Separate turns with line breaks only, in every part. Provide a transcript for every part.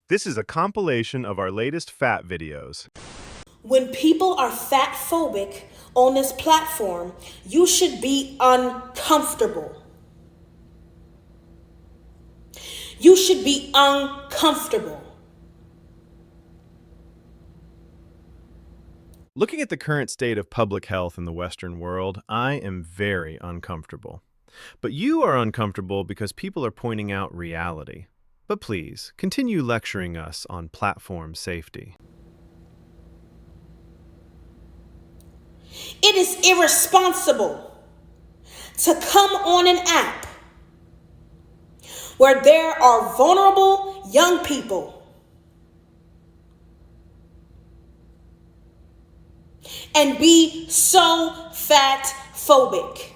This is a compilation of our latest fat videos.
When people are fat phobic on this platform, you should be uncomfortable. You should be uncomfortable.
Looking at the current state of public health in the Western world, I am very uncomfortable. But you are uncomfortable because people are pointing out reality. But please, continue lecturing us on platform safety.
It is irresponsible to come on an app where there are vulnerable young people and be so fat phobic.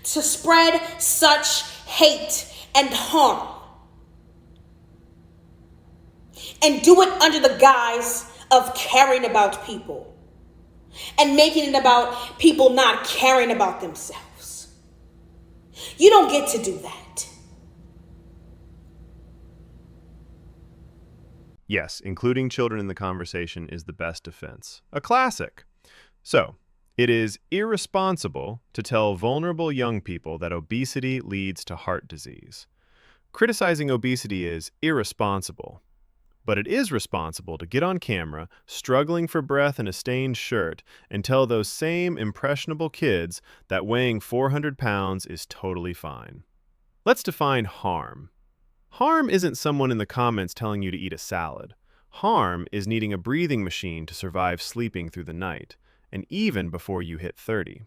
To spread such hate and harm. And do it under the guise of caring about people. And making it about people not caring about themselves. You don't get to do that.
Yes, including children in the conversation is the best defense. A classic. So, it is irresponsible to tell vulnerable young people that obesity leads to heart disease. Criticizing obesity is irresponsible. But it is responsible to get on camera, struggling for breath in a stained shirt, and tell those same impressionable kids that weighing 400 pounds is totally fine. Let's define harm. Harm isn't someone in the comments telling you to eat a salad. Harm is needing a breathing machine to survive sleeping through the night, and even before you hit 30.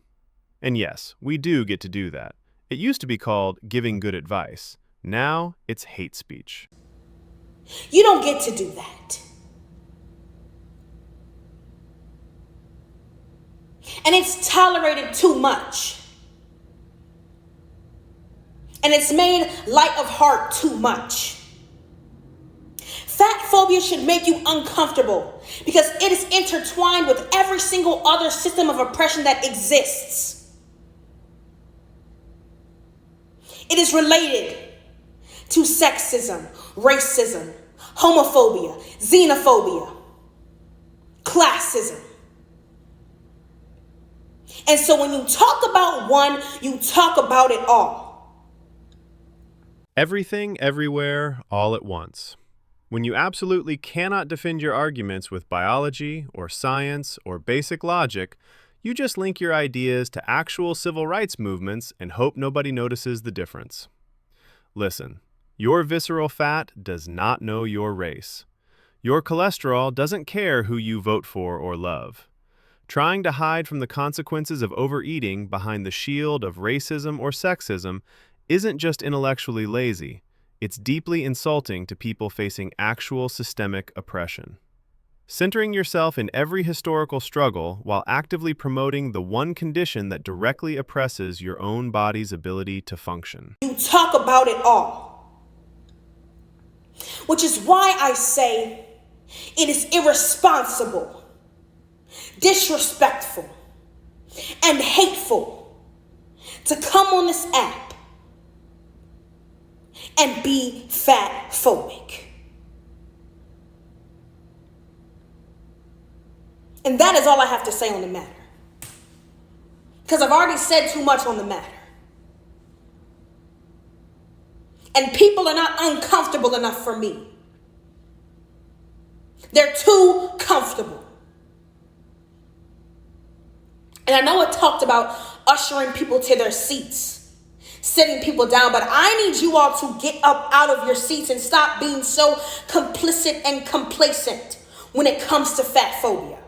And yes, we do get to do that. It used to be called giving good advice. Now it's hate speech.
You don't get to do that. And it's tolerated too much. And it's made light of heart too much. Fat phobia should make you uncomfortable because it is intertwined with every single other system of oppression that exists. It is related to sexism, racism, homophobia, xenophobia, classism. And so when you talk about one, you talk about it all.
Everything, everywhere, all at once. When you absolutely cannot defend your arguments with biology or science or basic logic, you just link your ideas to actual civil rights movements and hope nobody notices the difference. Listen, your visceral fat does not know your race. Your cholesterol doesn't care who you vote for or love. Trying to hide from the consequences of overeating behind the shield of racism or sexism isn't just intellectually lazy. It's deeply insulting to people facing actual systemic oppression. Centering yourself in every historical struggle while actively promoting the one condition that directly oppresses your own body's ability to function.
You talk about it all. Which is why I say it is irresponsible, disrespectful, and hateful to come on this app and be fat phobic. And that is all I have to say on the matter. Because I've already said too much on the matter. And people are not uncomfortable enough for me. They're too comfortable. And I know it talked about ushering people to their seats, sitting people down, but I need you all to get up out of your seats and stop being so complicit and complacent when it comes to fat phobia.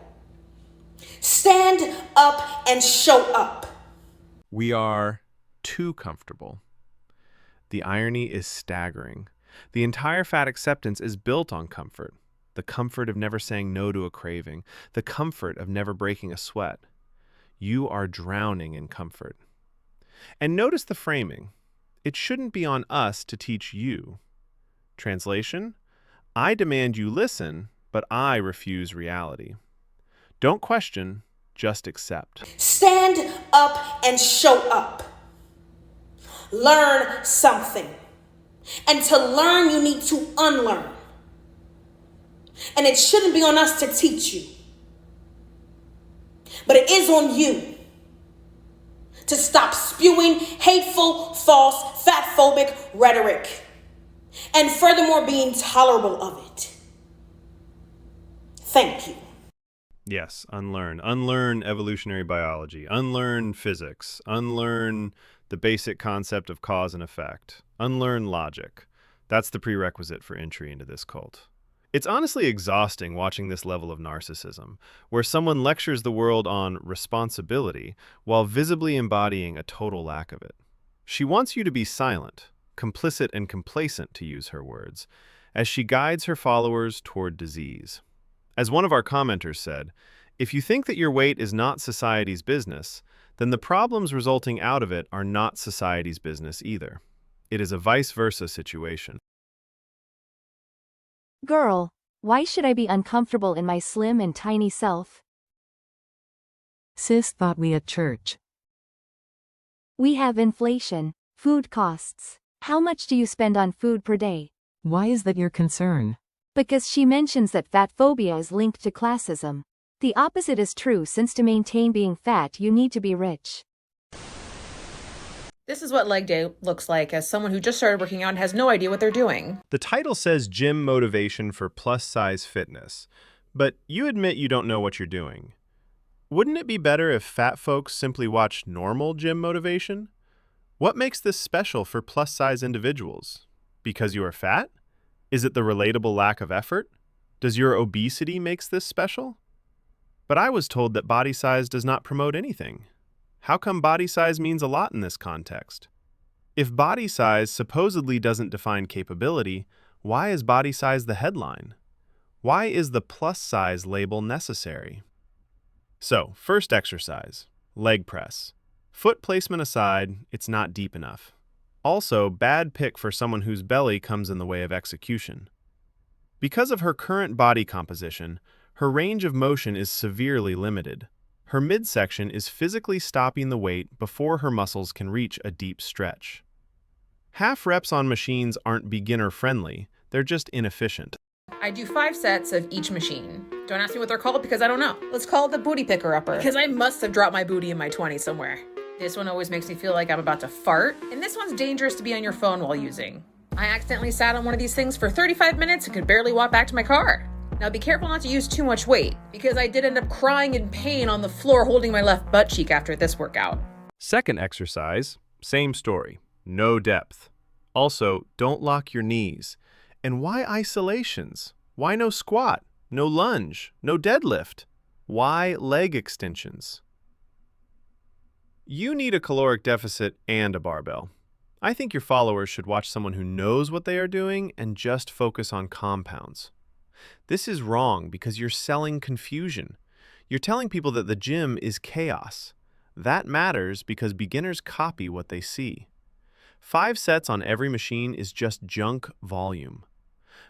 Stand up and show up.
We are too comfortable. The irony is staggering. The entire fat acceptance is built on comfort. The comfort of never saying no to a craving. The comfort of never breaking a sweat. You are drowning in comfort. And notice the framing. It shouldn't be on us to teach you. Translation: I demand you listen, but I refuse reality. Don't question, just accept.
Stand up and show up. Learn something. And to learn, you need to unlearn. And it shouldn't be on us to teach you. But it is on you to stop spewing hateful, false, fatphobic rhetoric. And furthermore, being tolerable of it. Thank you.
Yes, unlearn. Unlearn evolutionary biology. Unlearn physics. Unlearn the basic concept of cause and effect. Unlearn logic. That's the prerequisite for entry into this cult. It's honestly exhausting watching this level of narcissism, where someone lectures the world on responsibility while visibly embodying a total lack of it. She wants you to be silent, complicit and complacent, to use her words, as she guides her followers toward disease. As one of our commenters said, if you think that your weight is not society's business, then the problems resulting out of it are not society's business either. It is a vice versa situation.
Girl, why should I be uncomfortable in my slim and tiny self?
Sis thought we at church.
We have inflation, food costs. How much do you spend on food per day?
Why is that your concern?
Because she mentions that fatphobia is linked to classism. The opposite is true, since to maintain being fat you need to be rich.
This is what leg day looks like as someone who just started working out and has no idea what they're doing.
The title says Gym Motivation for Plus-Size Fitness, but you admit you don't know what you're doing. Wouldn't it be better if fat folks simply watched normal gym motivation? What makes this special for plus-size individuals? Because you are fat? Is it the relatable lack of effort? Does your obesity makes this special? But I was told that body size does not promote anything. How come body size means a lot in this context? If body size supposedly doesn't define capability, why is body size the headline? Why is the plus size label necessary? So, first exercise, leg press. Foot placement aside, it's not deep enough. Also, bad pick for someone whose belly comes in the way of execution. Because of her current body composition, her range of motion is severely limited. Her midsection is physically stopping the weight before her muscles can reach a deep stretch. Half reps on machines aren't beginner-friendly, they're just inefficient.
I do 5 sets of each machine. Don't ask me what they're called because I don't know. Let's call it the booty picker-upper, because I must have dropped my booty in my 20s somewhere. This one always makes me feel like I'm about to fart, and this one's dangerous to be on your phone while using. I accidentally sat on one of these things for 35 minutes and could barely walk back to my car. Now be careful not to use too much weight, because I did end up crying in pain on the floor holding my left butt cheek after this workout.
Second exercise, same story, no depth. Also, don't lock your knees. And why isolations? Why no squat, no lunge, no deadlift? Why leg extensions? You need a caloric deficit and a barbell. I think your followers should watch someone who knows what they are doing and just focus on compounds. This is wrong because you're selling confusion. You're telling people that the gym is chaos. That matters because beginners copy what they see. 5 sets on every machine is just junk volume.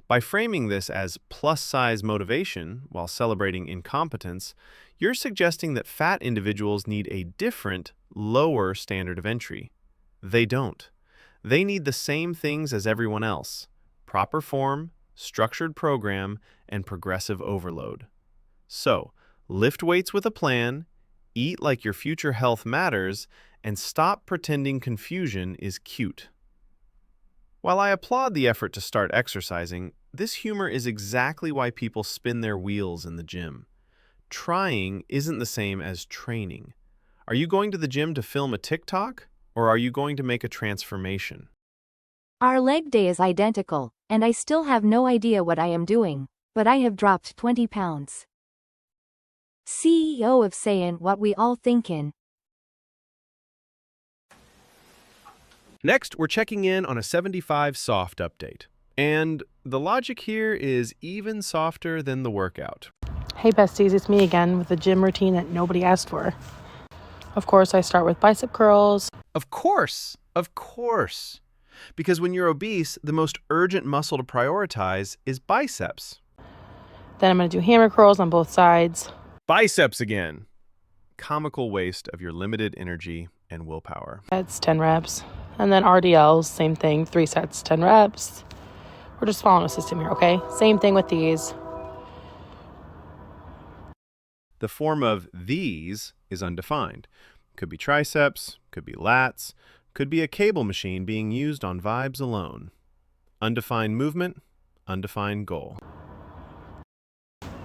By framing this as plus-size motivation while celebrating incompetence, you're suggesting that fat individuals need a different, lower standard of entry. They don't. They need the same things as everyone else: proper form, structured program, and progressive overload. So, lift weights with a plan, eat like your future health matters, and stop pretending confusion is cute. While I applaud the effort to start exercising, this humor is exactly why people spin their wheels in the gym. Trying isn't the same as training. Are you going to the gym to film a TikTok, or are you going to make a transformation?
Our leg day is identical, and I still have no idea what I am doing, but I have dropped 20 pounds. CEO of saying what we all thinkin'.
Next, we're checking in on a 75 soft update. And the logic here is even softer than the workout.
Hey besties, it's me again with the gym routine that nobody asked for. Of course, I start with bicep curls.
Of course. Because when you're obese, the most urgent muscle to prioritize is biceps.
Then I'm going to do hammer curls on both sides.
Biceps again. Comical waste of your limited energy and willpower.
That's 10 reps. And then RDLs, same thing, 3 sets, 10 reps. We're just following a system here, okay? Same thing with these.
The form of these is undefined. Could be triceps, could be lats, could be a cable machine being used on vibes alone. Undefined movement, undefined goal.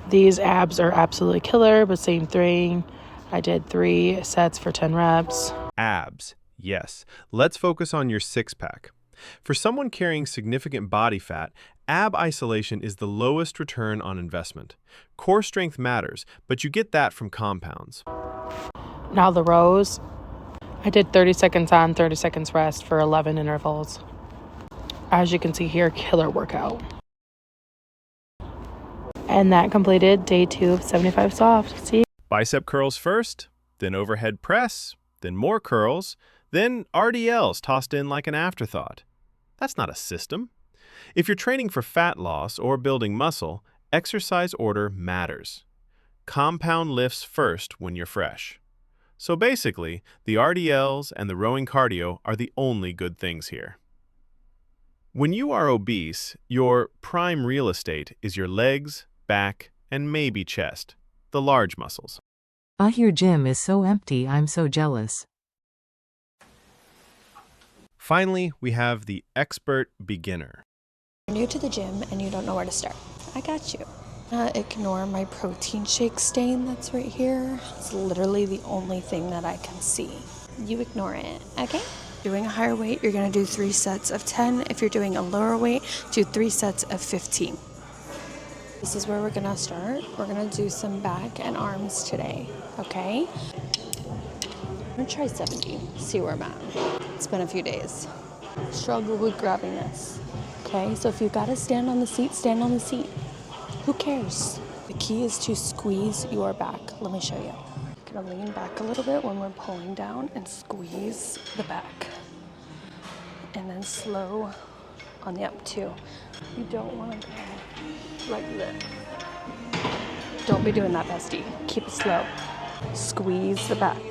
These abs are absolutely killer, but same thing. I did 3 sets for 10 reps.
Abs, yes. Let's focus on your six-pack. For someone carrying significant body fat, ab isolation is the lowest return on investment. Core strength matters, but you get that from compounds.
Now the rows. I did 30 seconds on, 30 seconds rest for 11 intervals. As you can see here, killer workout. And that completed day 2 of 75 soft. See?
Bicep curls first, then overhead press, then more curls, then RDLs tossed in like an afterthought. That's not a system. If you're training for fat loss or building muscle, exercise order matters. Compound lifts first when you're fresh. So basically, the RDLs and the rowing cardio are the only good things here. When you are obese, your prime real estate is your legs, back, and maybe chest, the large muscles.
Your gym is so empty, I'm so jealous.
Finally, we have the expert beginner.
You're new to the gym and you don't know where to start. I got you. Ignore my protein shake stain that's right here. It's literally the only thing that I can see. You ignore it, okay? Doing a higher weight, you're gonna do 3 sets of 10. If you're doing a lower weight, do 3 sets of 15. This is where we're gonna start. We're gonna do some back and arms today, okay? I'm gonna try 70, see where I'm at. It's been a few days. Struggle with grabbing this, okay? So if you gotta stand on the seat, stand on the seat. Who cares? The key is to squeeze your back. Let me show you. You're gonna lean back a little bit when we're pulling down and squeeze the back. And then slow on the up too. You don't wanna go like this. Don't be doing that, bestie. Keep it slow. Squeeze the back.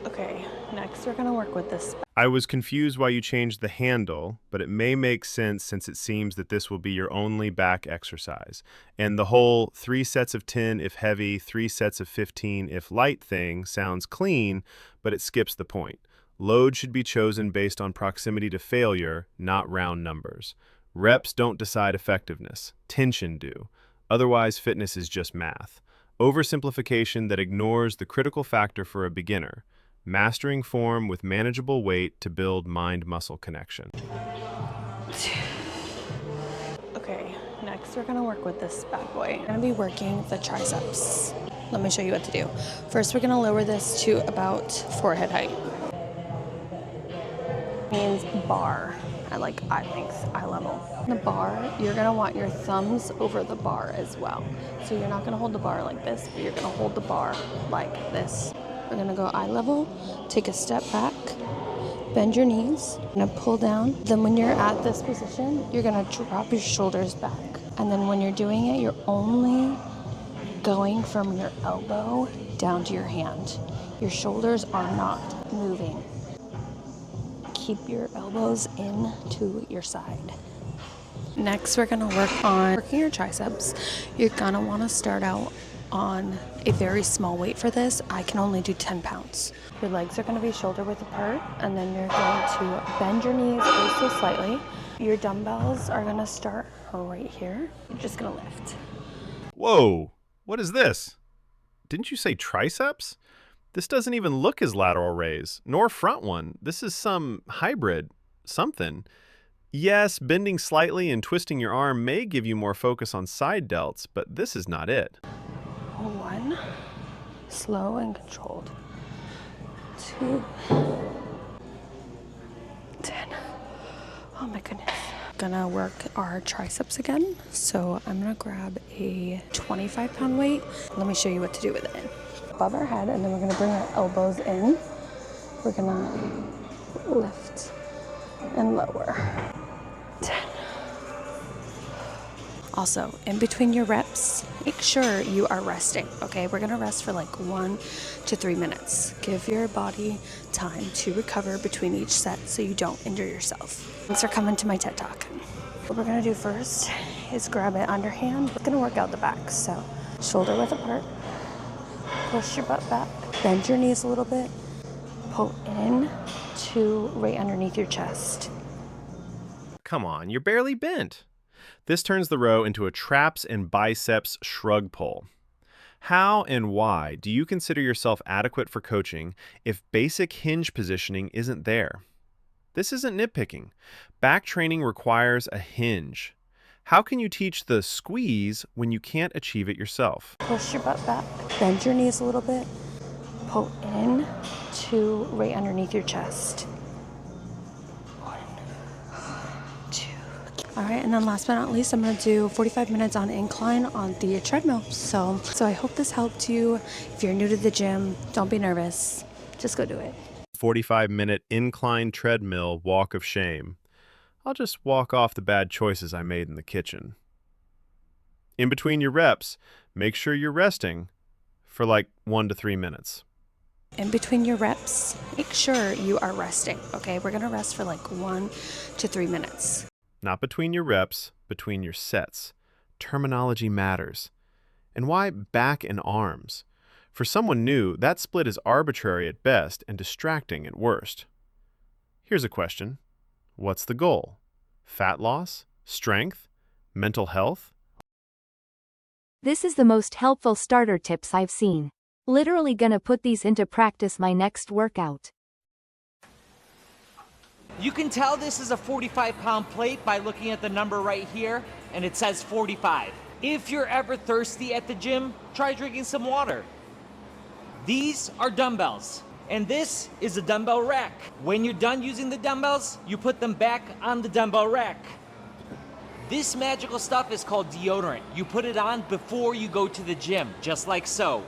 Okay, next we're gonna work with this.
I was confused why you changed the handle, but it may make sense since it seems that this will be your only back exercise. And the whole 3 sets of 10 if heavy, 3 sets of 15 if light thing sounds clean, but it skips the point. Load should be chosen based on proximity to failure, not round numbers. Reps don't decide effectiveness. Tension do. Otherwise, fitness is just math. Oversimplification that ignores the critical factor for a beginner. Mastering form with manageable weight to build mind-muscle connection.
Okay, next we're gonna work with this bad boy. We're gonna be working the triceps. Let me show you what to do. First, we're gonna lower this to about forehead height. Means bar at like eye length, eye level. The bar, you're gonna want your thumbs over the bar as well. So you're not gonna hold the bar like this, but you're gonna hold the bar like this. We're gonna go eye level, take a step back, bend your knees, you're gonna pull down. Then when you're at this position, you're gonna drop your shoulders back. And then when you're doing it, you're only going from your elbow down to your hand. Your shoulders are not moving. Keep your elbows in to your side. Next, we're gonna work on working your triceps. You're gonna wanna start out on a very small weight for this. I can only do 10 pounds. Your legs are gonna be shoulder width apart, and then you're going to bend your knees also slightly. Your dumbbells are gonna start right here. You're just gonna lift.
Whoa, what is this? Didn't you say triceps? This doesn't even look as lateral raise, nor front one. This is some hybrid something. Yes, bending slightly and twisting your arm may give you more focus on side delts, but this is not it.
1, slow and controlled. 2, 10. Oh my goodness. Gonna work our triceps again. So I'm gonna grab a 25-pound weight. Let me show you what to do with it. Above our head, and then we're gonna bring our elbows in. We're gonna lift and lower. 10. Also, in between your reps, make sure you are resting, okay? We're gonna rest for like 1 to 3 minutes. Give your body time to recover between each set so you don't injure yourself. Thanks for coming to my TED Talk. What we're gonna do first is grab it underhand. We're gonna work out the back, so shoulder width apart, push your butt back, bend your knees a little bit, pull in to right underneath your chest.
Come on, you're barely bent. This turns the row into a traps and biceps shrug pull. How and why do you consider yourself adequate for coaching if basic hinge positioning isn't there? This isn't nitpicking. Back training requires a hinge. How can you teach the squeeze when you can't achieve it yourself?
Push your butt back, bend your knees a little bit, pull in to right underneath your chest. 1, 2. All right, and then last but not least, I'm gonna do 45 minutes on incline on the treadmill. So I hope this helped you. If you're new to the gym, don't be nervous. Just go do it.
45-minute incline treadmill walk of shame. I'll just walk off the bad choices I made in the kitchen. In between your reps, make sure you're resting for like 1 to 3 minutes.
In between your reps, make sure you are resting, okay? We're gonna rest for like 1 to 3 minutes.
Not between your reps, between your sets. Terminology matters. And why back and arms? For someone new, that split is arbitrary at best and distracting at worst. Here's a question. What's the goal? Fat loss? Strength? Mental health?
This is the most helpful starter tips I've seen. Literally gonna put these into practice my next workout.
You can tell this is a 45-pound plate by looking at the number right here, and it says 45. If you're ever thirsty at the gym, try drinking some water. These are dumbbells, and this is a dumbbell rack. When you're done using the dumbbells, you put them back on the dumbbell rack. This magical stuff is called deodorant. You put it on before you go to the gym, just like so.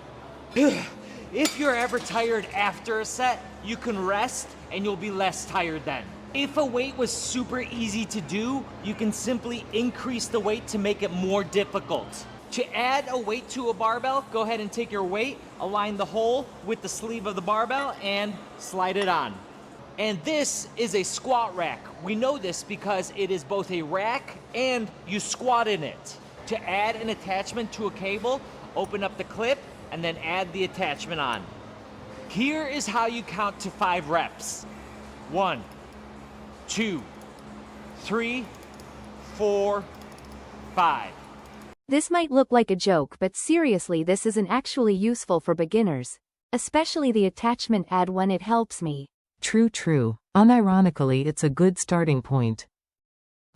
If you're ever tired after a set, you can rest and you'll be less tired then. If a weight was super easy to do, you can simply increase the weight to make it more difficult. To add a weight to a barbell, go ahead and take your weight, align the hole with the sleeve of the barbell, and slide it on. And this is a squat rack. We know this because it is both a rack and you squat in it. To add an attachment to a cable, open up the clip and then add the attachment on. Here is how you count to 5 reps. 1, 2, 3, 4, 5.
This might look like a joke, but seriously, this isn't actually useful for beginners. Especially the attachment add when it helps me.
True. Unironically, it's a good starting point.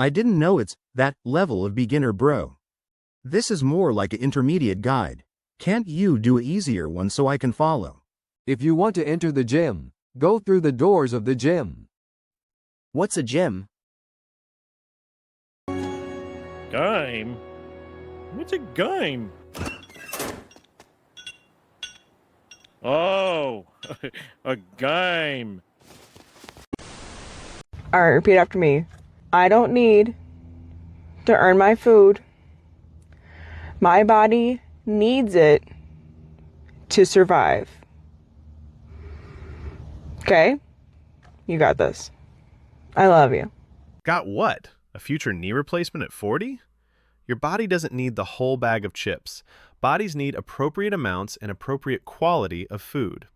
I didn't know it's that level of beginner, bro. This is more like an intermediate guide. Can't you do an easier one so I can follow?
If you want to enter the gym, go through the doors of the gym.
What's a gym?
Game? What's a game? Oh, a game.
All right, repeat after me. I don't need to earn my food. My body needs it to survive. Okay? You got this. I love you.
Got what? A future knee replacement at 40? Your body doesn't need the whole bag of chips. Bodies need appropriate amounts and appropriate quality of food.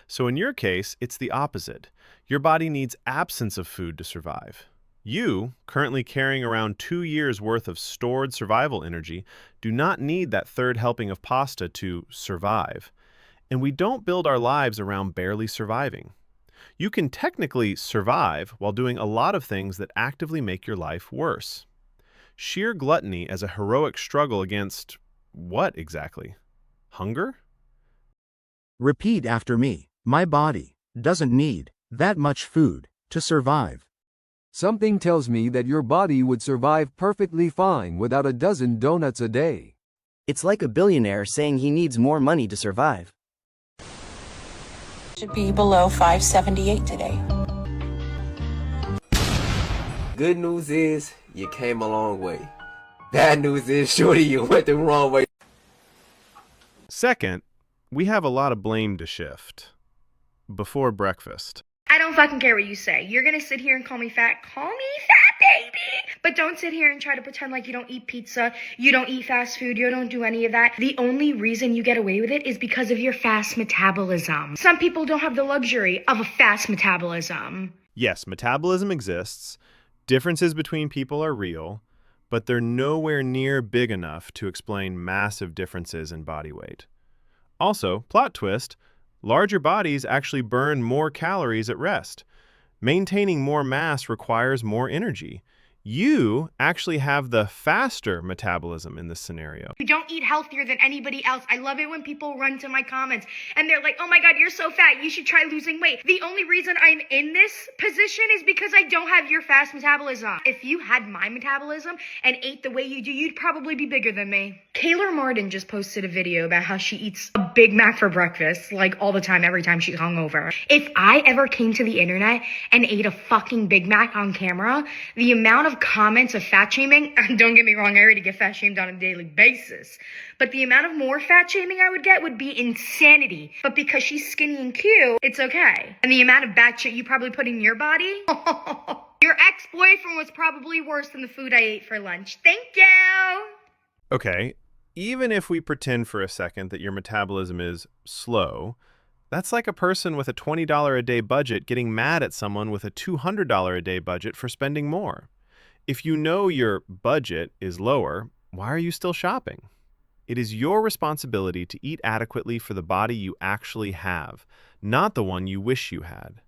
So in your case, it's the opposite. Your body needs absence of food to survive. You, currently carrying around 2 years' worth of stored survival energy, do not need that third helping of pasta to survive. And we don't build our lives around barely surviving. You can technically survive while doing a lot of things that actively make your life worse. Sheer gluttony as a heroic struggle against what exactly? Hunger?
Repeat after me. My body doesn't need that much food to survive.
Something tells me that your body would survive perfectly fine without a dozen donuts a day.
It's like a billionaire saying he needs more money to survive.
Should be below 578 today.
Good news is, you came a long way. Bad news is, shorty, you went the wrong way.
Second, we have a lot of blame to shift. Before breakfast.
I don't fucking care what you say. You're gonna sit here and call me fat? Call me fat, baby! But don't sit here and try to pretend like you don't eat pizza, you don't eat fast food, you don't do any of that. The only reason you get away with it is because of your fast metabolism. Some people don't have the luxury of a fast metabolism.
Yes, metabolism exists. Differences between people are real, but they're nowhere near big enough to explain massive differences in body weight. Also, plot twist, larger bodies actually burn more calories at rest. Maintaining more mass requires more energy. You actually have the faster metabolism in this scenario.
You don't eat healthier than anybody else. I love it when people run to my comments and they're like, oh my God, you're so fat. You should try losing weight. The only reason I'm in this position is because I don't have your fast metabolism. If you had my metabolism and ate the way you do, you'd probably be bigger than me. Kayla Martin just posted a video about how she eats a Big Mac for breakfast, like all the time, every time she's hungover. If I ever came to the internet and ate a fucking Big Mac on camera, the amount of comments of fat shaming, don't get me wrong, I already get fat shamed on a daily basis, but the amount of more fat shaming I would get would be insanity. But because she's skinny and cute, it's okay. And the amount of bad shit you probably put in your body, your ex-boyfriend was probably worse than the food I ate for lunch. Thank you.
Okay, even if we pretend for a second that your metabolism is slow, that's like a person with a $20 a day budget getting mad at someone with a $200 a day budget for spending more. If you know your budget is lower, why are you still shopping? It is your responsibility to eat adequately for the body you actually have, not the one you wish you had.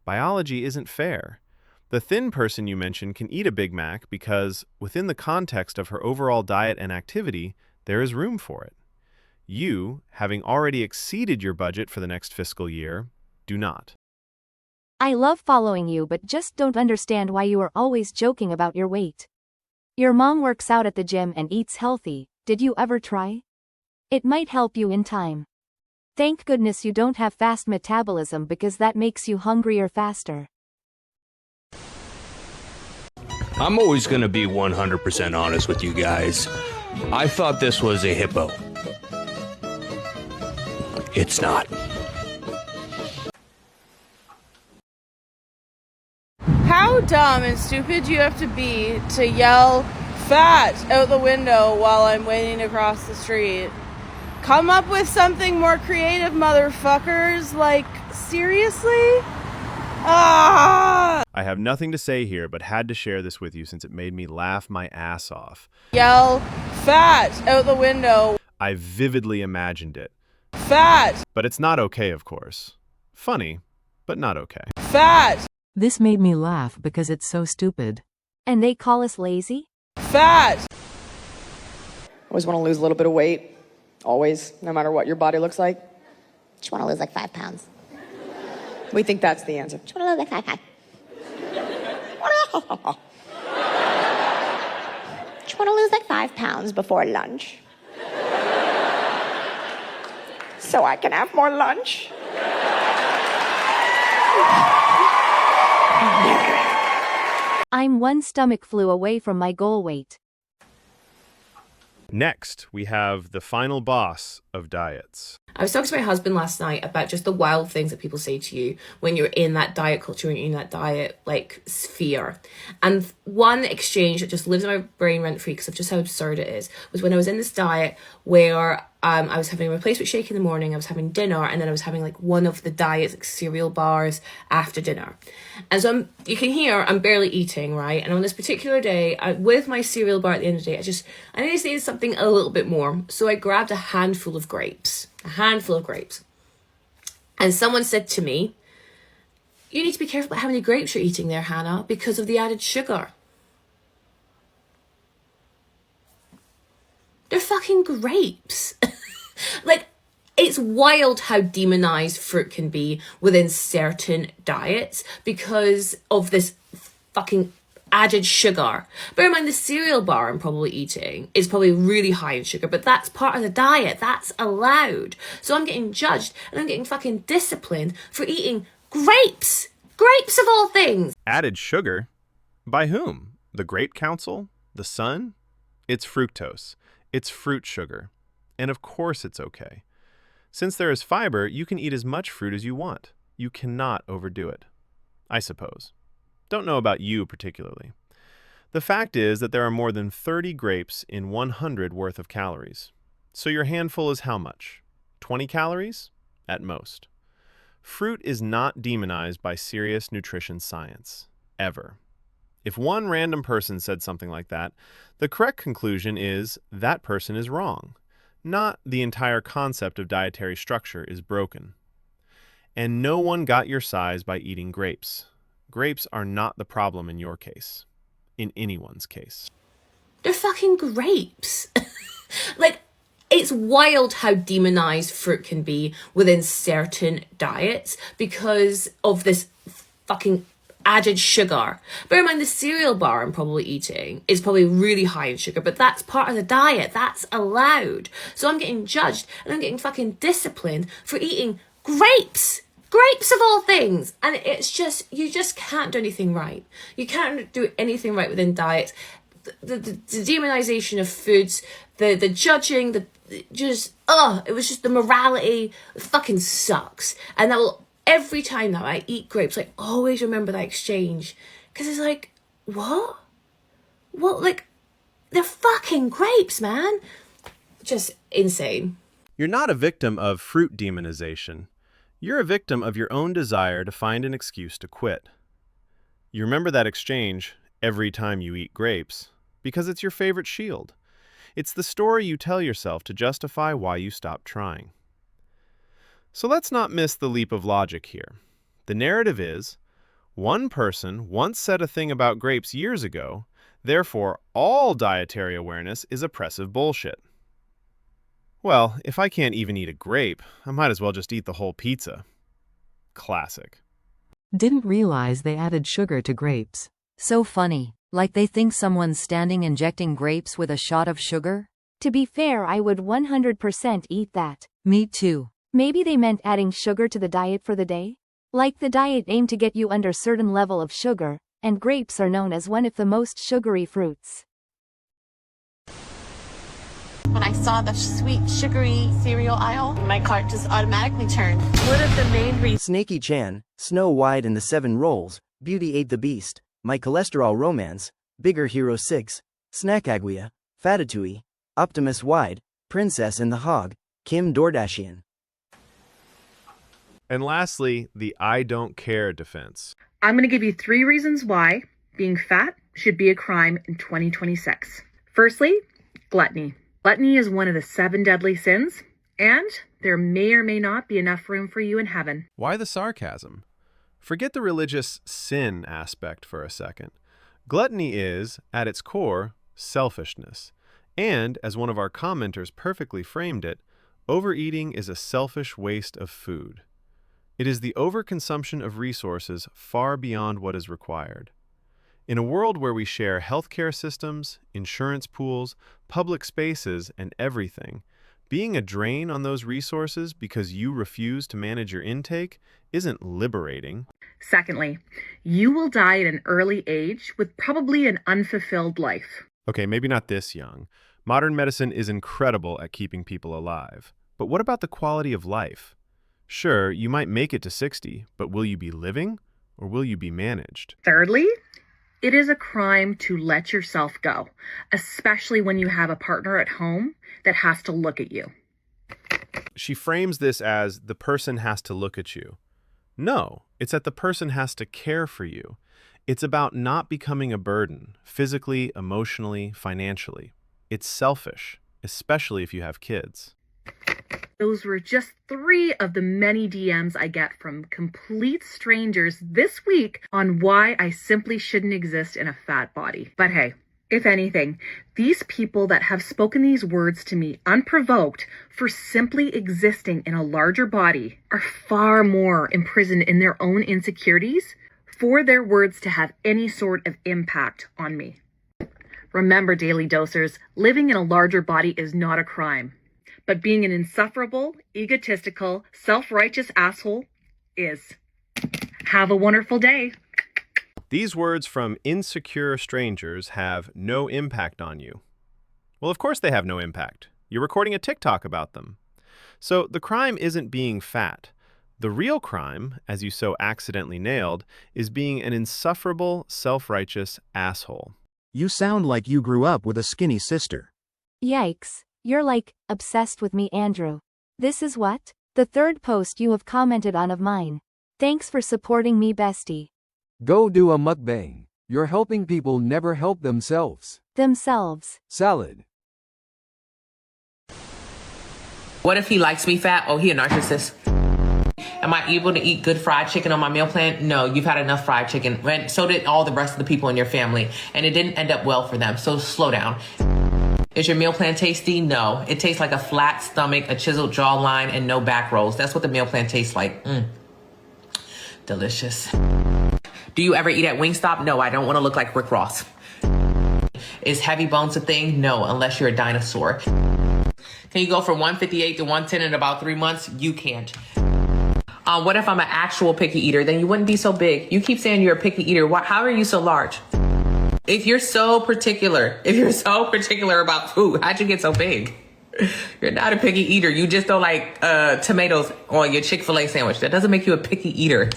Biology isn't fair. The thin person you mentioned can eat a Big Mac because, within the context of her overall diet and activity, there is room for it. You, having already exceeded your budget for the next fiscal year, do not.
I love following you but just don't understand why you are always joking about your weight. Your mom works out at the gym and eats healthy. Did you ever try? It might help you in time. Thank goodness you don't have fast metabolism because that makes you hungrier faster.
I'm always gonna be 100% honest with you guys. I thought this was a hippo. It's not.
How dumb and stupid do you have to be to yell fat out the window while I'm waiting to cross the street? Come up with something more creative, motherfuckers. Like, seriously? Ah!
I have nothing to say here, but had to share this with you since it made me laugh my ass off.
Yell fat out the window.
I vividly imagined it.
Fat!
But it's not okay, of course. Funny, but not okay.
Fat!
This made me laugh because it's so stupid.
And they call us lazy?
Fat!
Always want to lose a little bit of weight. Always, no matter what your body looks like.
Just want to lose like 5 pounds.
We think that's the answer.
Just want to lose like 5 pounds. Just want to lose like 5 pounds before lunch.
So I can have more lunch.
I'm one stomach flu away from my goal weight.
Next, we have the final boss of diets.
I was talking to my husband last night about just the wild things that people say to you when you're in that diet culture, when you're in that diet like sphere. And one exchange that just lives in my brain rent free because of just how absurd it is was when I was in this diet where I was having a replacement shake in the morning, I was having dinner, and then I was having like one of the diet's like cereal bars after dinner. And so you can hear I'm barely eating, right? And on this particular day, with my cereal bar at the end of the day, I needed something a little bit more. So I grabbed a handful of grapes. And someone said to me, you need to be careful about how many grapes you're eating there, Hannah, because of the added sugar. They're fucking grapes. Like, it's wild how demonized fruit can be within certain diets because of this fucking added sugar. Bear in mind, the cereal bar I'm probably eating is probably really high in sugar, but that's part of the diet. That's allowed. So I'm getting judged and I'm getting fucking disciplined for eating grapes. Grapes of all things.
Added sugar? By whom? The Grape Council? The Sun? It's fructose. It's fruit sugar. And of course it's okay. Since there is fiber, you can eat as much fruit as you want. You cannot overdo it. I suppose. Don't know about you particularly. The fact is that there are more than 30 grapes in 100 worth of calories. So your handful is how much? 20 calories? At most. Fruit is not demonized by serious nutrition science. Ever. If one random person said something like that, the correct conclusion is that person is wrong. Not the entire concept of dietary structure is broken. And no one got your size by eating grapes. Grapes are not the problem in your case. In anyone's case.
They're fucking grapes. Like, it's wild how demonized fruit can be within certain diets because of this fucking added sugar. Bear in mind, the cereal bar I'm probably eating is probably really high in sugar, but that's part of the diet. That's allowed. So I'm getting judged and I'm getting fucking disciplined for eating grapes. Grapes of all things. And it's just, you just can't do anything right. You can't do anything right within diets. The demonization of foods, the judging, it was just the morality. It fucking sucks. And that will, every time that I eat grapes, I always remember that exchange. Because it's like, what? What, like, they're fucking grapes, man. Just insane.
You're not a victim of fruit demonization. You're a victim of your own desire to find an excuse to quit. You remember that exchange every time you eat grapes because it's your favorite shield. It's the story you tell yourself to justify why you stopped trying. So let's not miss the leap of logic here. The narrative is, one person once said a thing about grapes years ago, therefore all dietary awareness is oppressive bullshit. Well, if I can't even eat a grape, I might as well just eat the whole pizza. Classic.
Didn't realize they added sugar to grapes.
So funny. Like they think someone's standing injecting grapes with a shot of sugar? To be fair, I would 100% eat that.
Me too.
Maybe they meant adding sugar to the diet for the day? Like the diet aimed to get you under certain level of sugar, and grapes are known as one of the most sugary fruits.
When I saw the sweet, sugary cereal aisle, my cart just automatically turned.
One of the main reasons. Snaky Chan, Snow White and the Seven Rolls, Beauty Ate the Beast, My Cholesterol Romance, Bigger Hero 6, Snackagwea, Fatatouille, Optimus Wide, Princess and the Hog, Kim Kardashian.
And lastly, the I don't care defense.
I'm going to give you 3 reasons why being fat should be a crime in 2026. Firstly, gluttony. Gluttony is one of the 7 deadly sins, and there may or may not be enough room for you in heaven.
Why the sarcasm? Forget the religious sin aspect for a second. Gluttony is, at its core, selfishness. And, as one of our commenters perfectly framed it, overeating is a selfish waste of food. It is the overconsumption of resources far beyond what is required. In a world where we share healthcare systems, insurance pools, public spaces, and everything, being a drain on those resources because you refuse to manage your intake isn't liberating.
Secondly, you will die at an early age with probably an unfulfilled life.
Okay, maybe not this young. Modern medicine is incredible at keeping people alive. But what about the quality of life? Sure, you might make it to 60, but will you be living or will you be managed?
Thirdly, it is a crime to let yourself go, especially when you have a partner at home that has to look at you.
She frames this as the person has to look at you. No, it's that the person has to care for you. It's about not becoming a burden, physically, emotionally, financially. It's selfish, especially if you have kids.
Those were just 3 of the many DMs I get from complete strangers this week on why I simply shouldn't exist in a fat body. But hey, if anything, these people that have spoken these words to me unprovoked for simply existing in a larger body are far more imprisoned in their own insecurities for their words to have any sort of impact on me. Remember, daily dosers, living in a larger body is not a crime. But being an insufferable, egotistical, self-righteous asshole is. Have a wonderful day.
These words from insecure strangers have no impact on you. Well, of course they have no impact. You're recording a TikTok about them. So the crime isn't being fat. The real crime, as you so accidentally nailed, is being an insufferable, self-righteous asshole.
You sound like you grew up with a skinny sister.
Yikes, you're like, obsessed with me, Andrew. This is what? The third post you have commented on of mine. Thanks for supporting me, bestie.
Go do a mukbang. You're helping people never help themselves. Salad.
What if he likes me fat? Oh, he a narcissist. Am I able to eat good fried chicken on my meal plan? No, you've had enough fried chicken. And so did all the rest of the people in your family. And it didn't end up well for them. So slow down. Is your meal plan tasty? No. It tastes like a flat stomach, a chiseled jawline, and no back rolls. That's what the meal plan tastes like. Delicious. Do you ever eat at Wingstop? No, I don't want to look like Rick Ross. Is heavy bones a thing? No, unless you're a dinosaur. Can you go from 158 to 110 in about 3 months? You can't. What if I'm an actual picky eater? Then you wouldn't be so big. You keep saying you're a picky eater. How are you so large? If you're so particular about food, how'd you get so big? You're not a picky eater. You just don't like tomatoes on your Chick-fil-A sandwich. That doesn't make you a picky eater.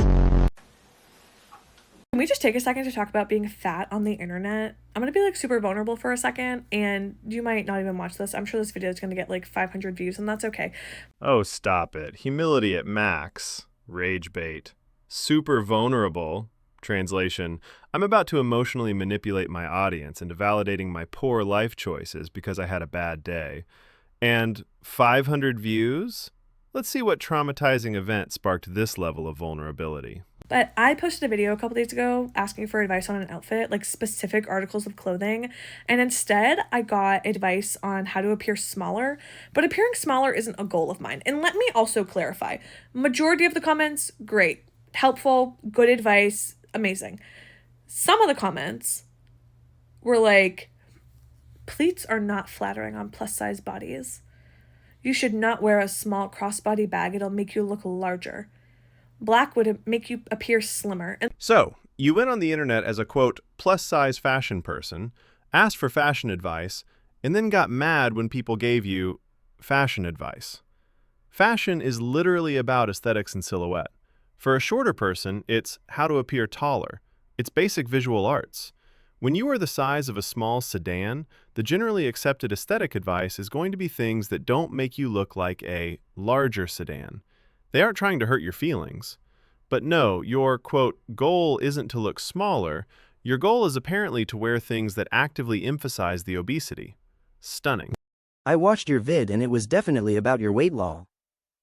Can we just take a second to talk about being fat on the internet? I'm going to be like super vulnerable for a second, and you might not even watch this. I'm sure this video is going to get like 500 views, and that's okay.
Oh, stop it. Humility at max. Rage bait. Super vulnerable. Translation, I'm about to emotionally manipulate my audience into validating my poor life choices because I had a bad day. And 500 views? Let's see what traumatizing event sparked this level of vulnerability.
But I posted a video a couple days ago asking for advice on an outfit, like specific articles of clothing, and instead I got advice on how to appear smaller, but appearing smaller isn't a goal of mine. And let me also clarify, majority of the comments, great, helpful, good advice, amazing. Some of the comments were like, pleats are not flattering on plus size bodies. You should not wear a small crossbody bag, it'll make you look larger. Black would make you appear slimmer.
So, you went on the internet as a, quote, plus-size fashion person, asked for fashion advice, and then got mad when people gave you fashion advice. Fashion is literally about aesthetics and silhouette. For a shorter person, it's how to appear taller. It's basic visual arts. When you are the size of a small sedan, the generally accepted aesthetic advice is going to be things that don't make you look like a larger sedan. They aren't trying to hurt your feelings. But no, your, quote, goal isn't to look smaller. Your goal is apparently to wear things that actively emphasize the obesity. Stunning.
I watched your vid and it was definitely about your weight lol.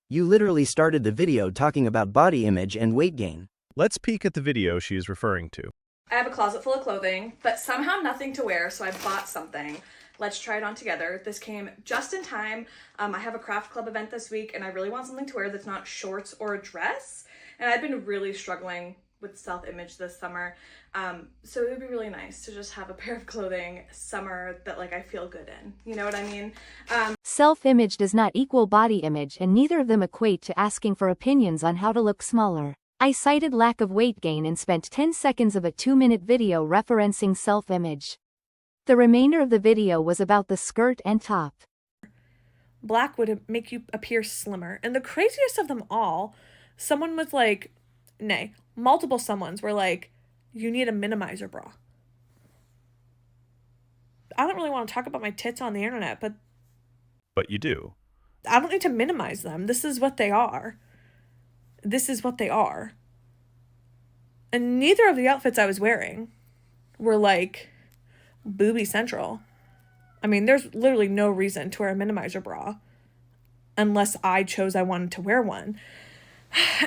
You literally started the video talking about body image and weight gain.
Let's peek at the video she is referring to.
I have a closet full of clothing, but somehow nothing to wear, so I bought something. Let's try it on together. This came just in time. I have a craft club event this week, and I really want something to wear that's not shorts or a dress. And I've been really struggling with self-image this summer. So it would be really nice to just have a pair of clothing summer that like I feel good in. You know what I mean?
Self-image does not equal body image, and neither of them equate to asking for opinions on how to look smaller. I cited lack of weight gain and spent 10 seconds of a 2-minute video referencing self-image. The remainder of the video was about the skirt and top.
Black would make you appear slimmer. And the craziest of them all, someone was like, multiple someones were like, you need a minimizer bra. I don't really want to talk about my tits on the internet, but
you do.
I don't need to minimize them. This is what they are. This is what they are. And neither of the outfits I was wearing were like boobie central. I mean, there's literally no reason to wear a minimizer bra unless I chose I wanted to wear one.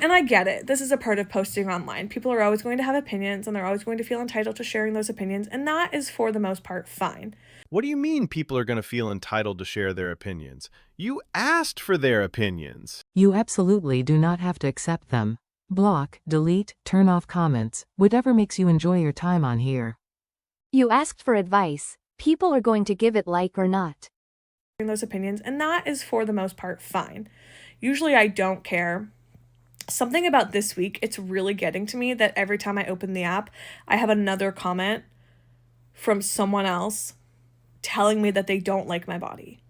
And I get it. This is a part of posting online. People are always going to have opinions and they're always going to feel entitled to sharing those opinions. And that is for the most part fine.
What do you mean people are going to feel entitled to share their opinions? You asked for their opinions.
You absolutely do not have to accept them. Block, delete, turn off comments, whatever makes you enjoy your time on here.
You asked for advice. People are going to give it like or not.
Those opinions, and that is for the most part fine. Usually I don't care. Something about this week, it's really getting to me that every time I open the app, I have another comment from someone else telling me that they don't like my body.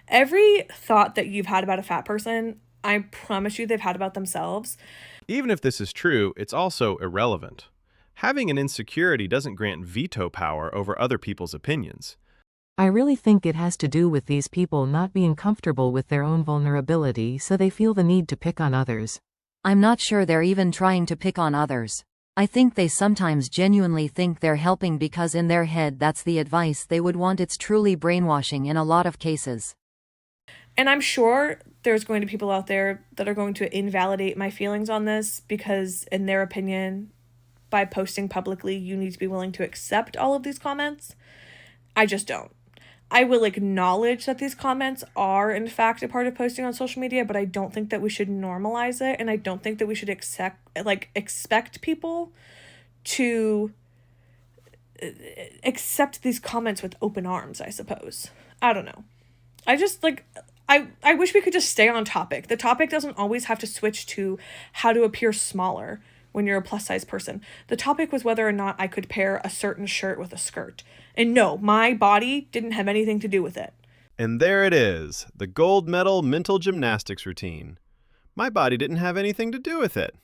Every thought that you've had about a fat person, I promise you they've had about themselves.
Even if this is true, it's also irrelevant. Having an insecurity doesn't grant veto power over other people's opinions.
I really think it has to do with these people not being comfortable with their own vulnerability, so they feel the need to pick on others.
I'm not sure they're even trying to pick on others. I think they sometimes genuinely think they're helping because in their head that's the advice they would want. It's truly brainwashing in a lot of cases.
And I'm sure there's going to be people out there that are going to invalidate my feelings on this because, in their opinion, by posting publicly, you need to be willing to accept all of these comments. I just don't. I will acknowledge that these comments are, in fact, a part of posting on social media, but I don't think that we should normalize it, and I don't think that we should expect people to accept these comments with open arms, I suppose. I don't know. I just, I wish we could just stay on topic. The topic doesn't always have to switch to how to appear smaller when you're a plus-size person. The topic was whether or not I could pair a certain shirt with a skirt. And no, my body didn't have anything to do with it.
And there it is, the gold medal mental gymnastics routine. My body didn't have anything to do with it.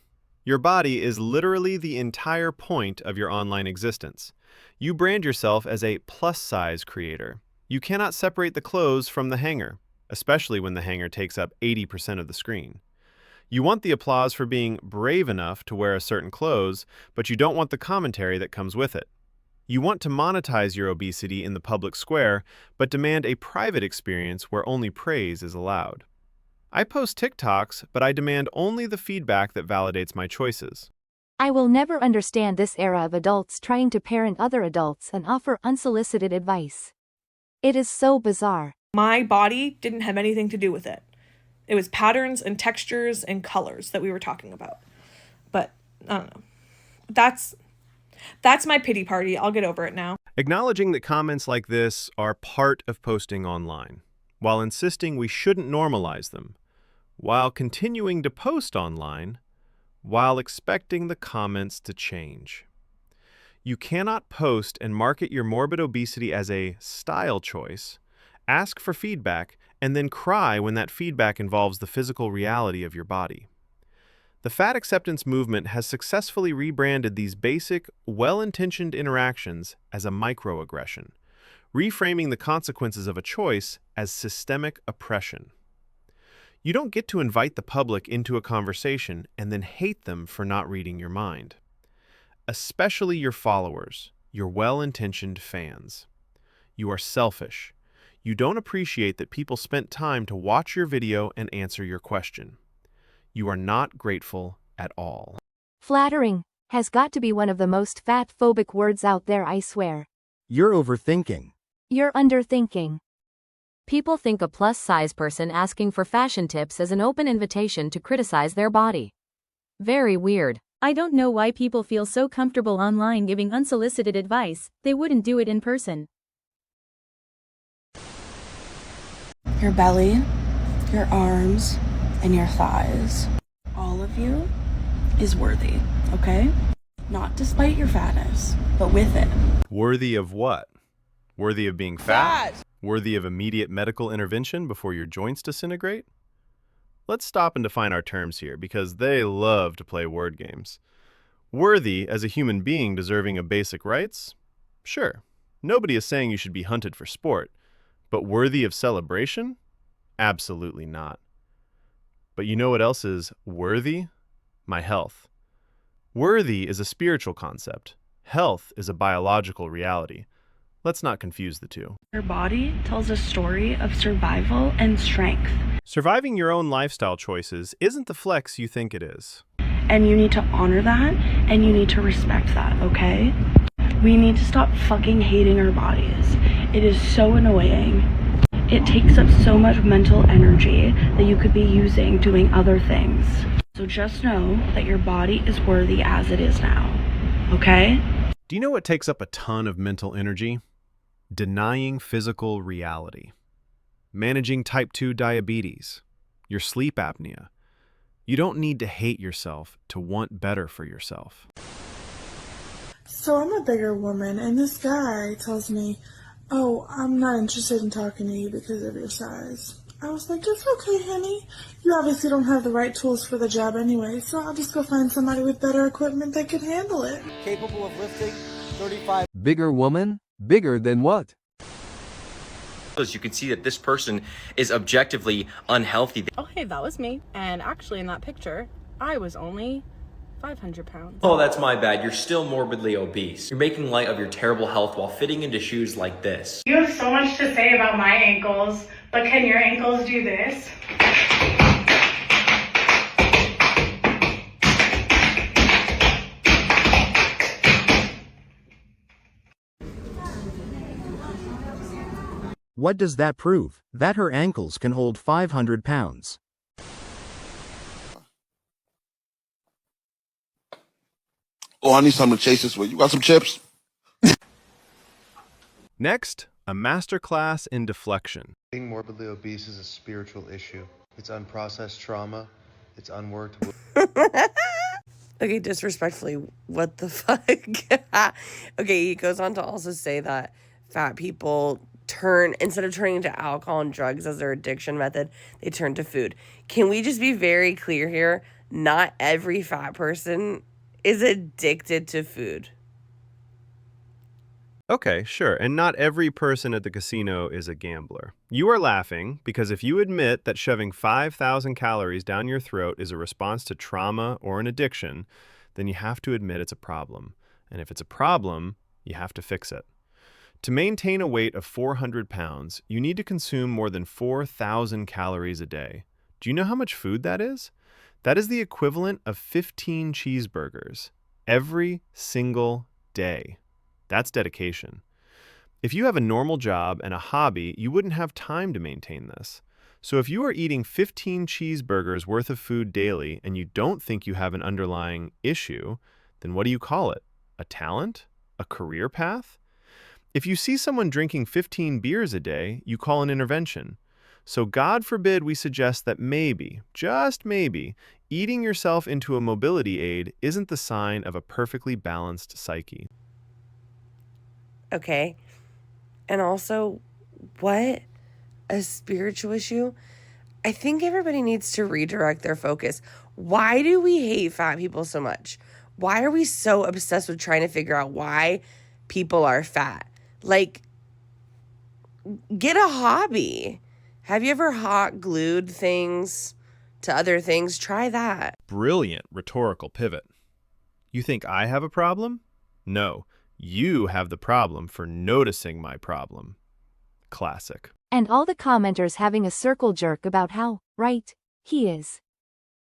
Your body is literally the entire point of your online existence. You brand yourself as a plus-size creator. You cannot separate the clothes from the hanger, especially when the hanger takes up 80% of the screen. You want the applause for being brave enough to wear a certain clothes, but you don't want the commentary that comes with it. You want to monetize your obesity in the public square, but demand a private experience where only praise is allowed. I post Tik Toks, but I demand only the feedback that validates my choices.
I will never understand this era of adults trying to parent other adults and offer unsolicited advice. It is so bizarre.
My body didn't have anything to do with it. It was patterns and textures and colors that we were talking about. But, I don't know. That's my pity party. I'll get over it now.
Acknowledging that comments like this are part of posting online, while insisting we shouldn't normalize them, while continuing to post online, while expecting the comments to change. You cannot post and market your morbid obesity as a style choice, ask for feedback, and then cry when that feedback involves the physical reality of your body. The fat acceptance movement has successfully rebranded these basic, well-intentioned interactions as a microaggression, reframing the consequences of a choice as systemic oppression. You don't get to invite the public into a conversation and then hate them for not reading your mind. Especially your followers, your well-intentioned fans. You are selfish. You don't appreciate that people spent time to watch your video and answer your question. You are not grateful at all.
Flattering has got to be one of the most fat-phobic words out there, I swear.
You're overthinking.
You're underthinking.
People think a plus-size person asking for fashion tips is an open invitation to criticize their body. Very weird.
I don't know why people feel so comfortable online giving unsolicited advice. They wouldn't do it in person.
Your belly, your arms, and your thighs. All of you is worthy, okay? Not despite your fatness, but with it.
Worthy of what? Worthy of being fat? Worthy of immediate medical intervention before your joints disintegrate? Let's stop and define our terms here, because they love to play word games. Worthy as a human being deserving of basic rights? Sure, nobody is saying you should be hunted for sport. But worthy of celebration? Absolutely not. But you know what else is worthy? My health. Worthy is a spiritual concept. Health is a biological reality. Let's not confuse the two.
Your body tells a story of survival and strength.
Surviving your own lifestyle choices isn't the flex you think it is.
And you need to honor that, and you need to respect that, okay? We need to stop fucking hating our bodies. It is so annoying. It takes up so much mental energy that you could be using doing other things. So just know that your body is worthy as it is now, okay?
Do you know what takes up a ton of mental energy? Denying physical reality. Managing type 2 diabetes. Your sleep apnea. You don't need to hate yourself to want better for yourself.
So I'm a bigger woman, and this guy tells me, Oh, I'm not interested in talking to you because of your size. I was like, it's okay, honey. You obviously don't have the right tools for the job anyway, so I'll just go find somebody with better equipment that can handle it.
Capable of lifting 35.
Bigger woman? Bigger than what?
You can see that this person is objectively unhealthy.
Oh, hey, that was me. And actually in that picture, I was only 500 pounds.
Oh, that's my bad. You're still morbidly obese. You're making light of your terrible health while fitting into shoes like this.
You have so much to say about my ankles, but can your ankles do this?
What does that prove? That her ankles can hold 500 pounds.
Oh, I need something to chase this with. You got some chips?
Next, a masterclass in deflection.
Being morbidly obese is a spiritual issue. It's unprocessed trauma. It's unworked.
Okay, disrespectfully, what the fuck? Okay, he goes on to also say that fat people instead of turning to alcohol and drugs as their addiction method, they turn to food. Can we just be very clear here? Not every fat person is addicted to food.
Okay, sure. And not every person at the casino is a gambler. You are laughing because if you admit that shoving 5,000 calories down your throat is a response to trauma or an addiction, then you have to admit it's a problem. And if it's a problem, you have to fix it. To maintain a weight of 400 pounds, you need to consume more than 4,000 calories a day. Do you know how much food that is? That is the equivalent of 15 cheeseburgers every single day. That's dedication. If you have a normal job and a hobby, you wouldn't have time to maintain this. So if you are eating 15 cheeseburgers worth of food daily and you don't think you have an underlying issue, then what do you call it? A talent? A career path? If you see someone drinking 15 beers a day, you call an intervention. So God forbid we suggest that maybe, just maybe, eating yourself into a mobility aid isn't the sign of a perfectly balanced psyche.
Okay. And also, what? A spiritual issue? I think everybody needs to redirect their focus. Why do we hate fat people so much? Why are we so obsessed with trying to figure out why people are fat? Like, get a hobby. Have you ever hot glued things to other things? Try that.
Brilliant rhetorical pivot. You think I have a problem? No, you have the problem for noticing my problem. Classic.
And all the commenters having a circle jerk about how right he is.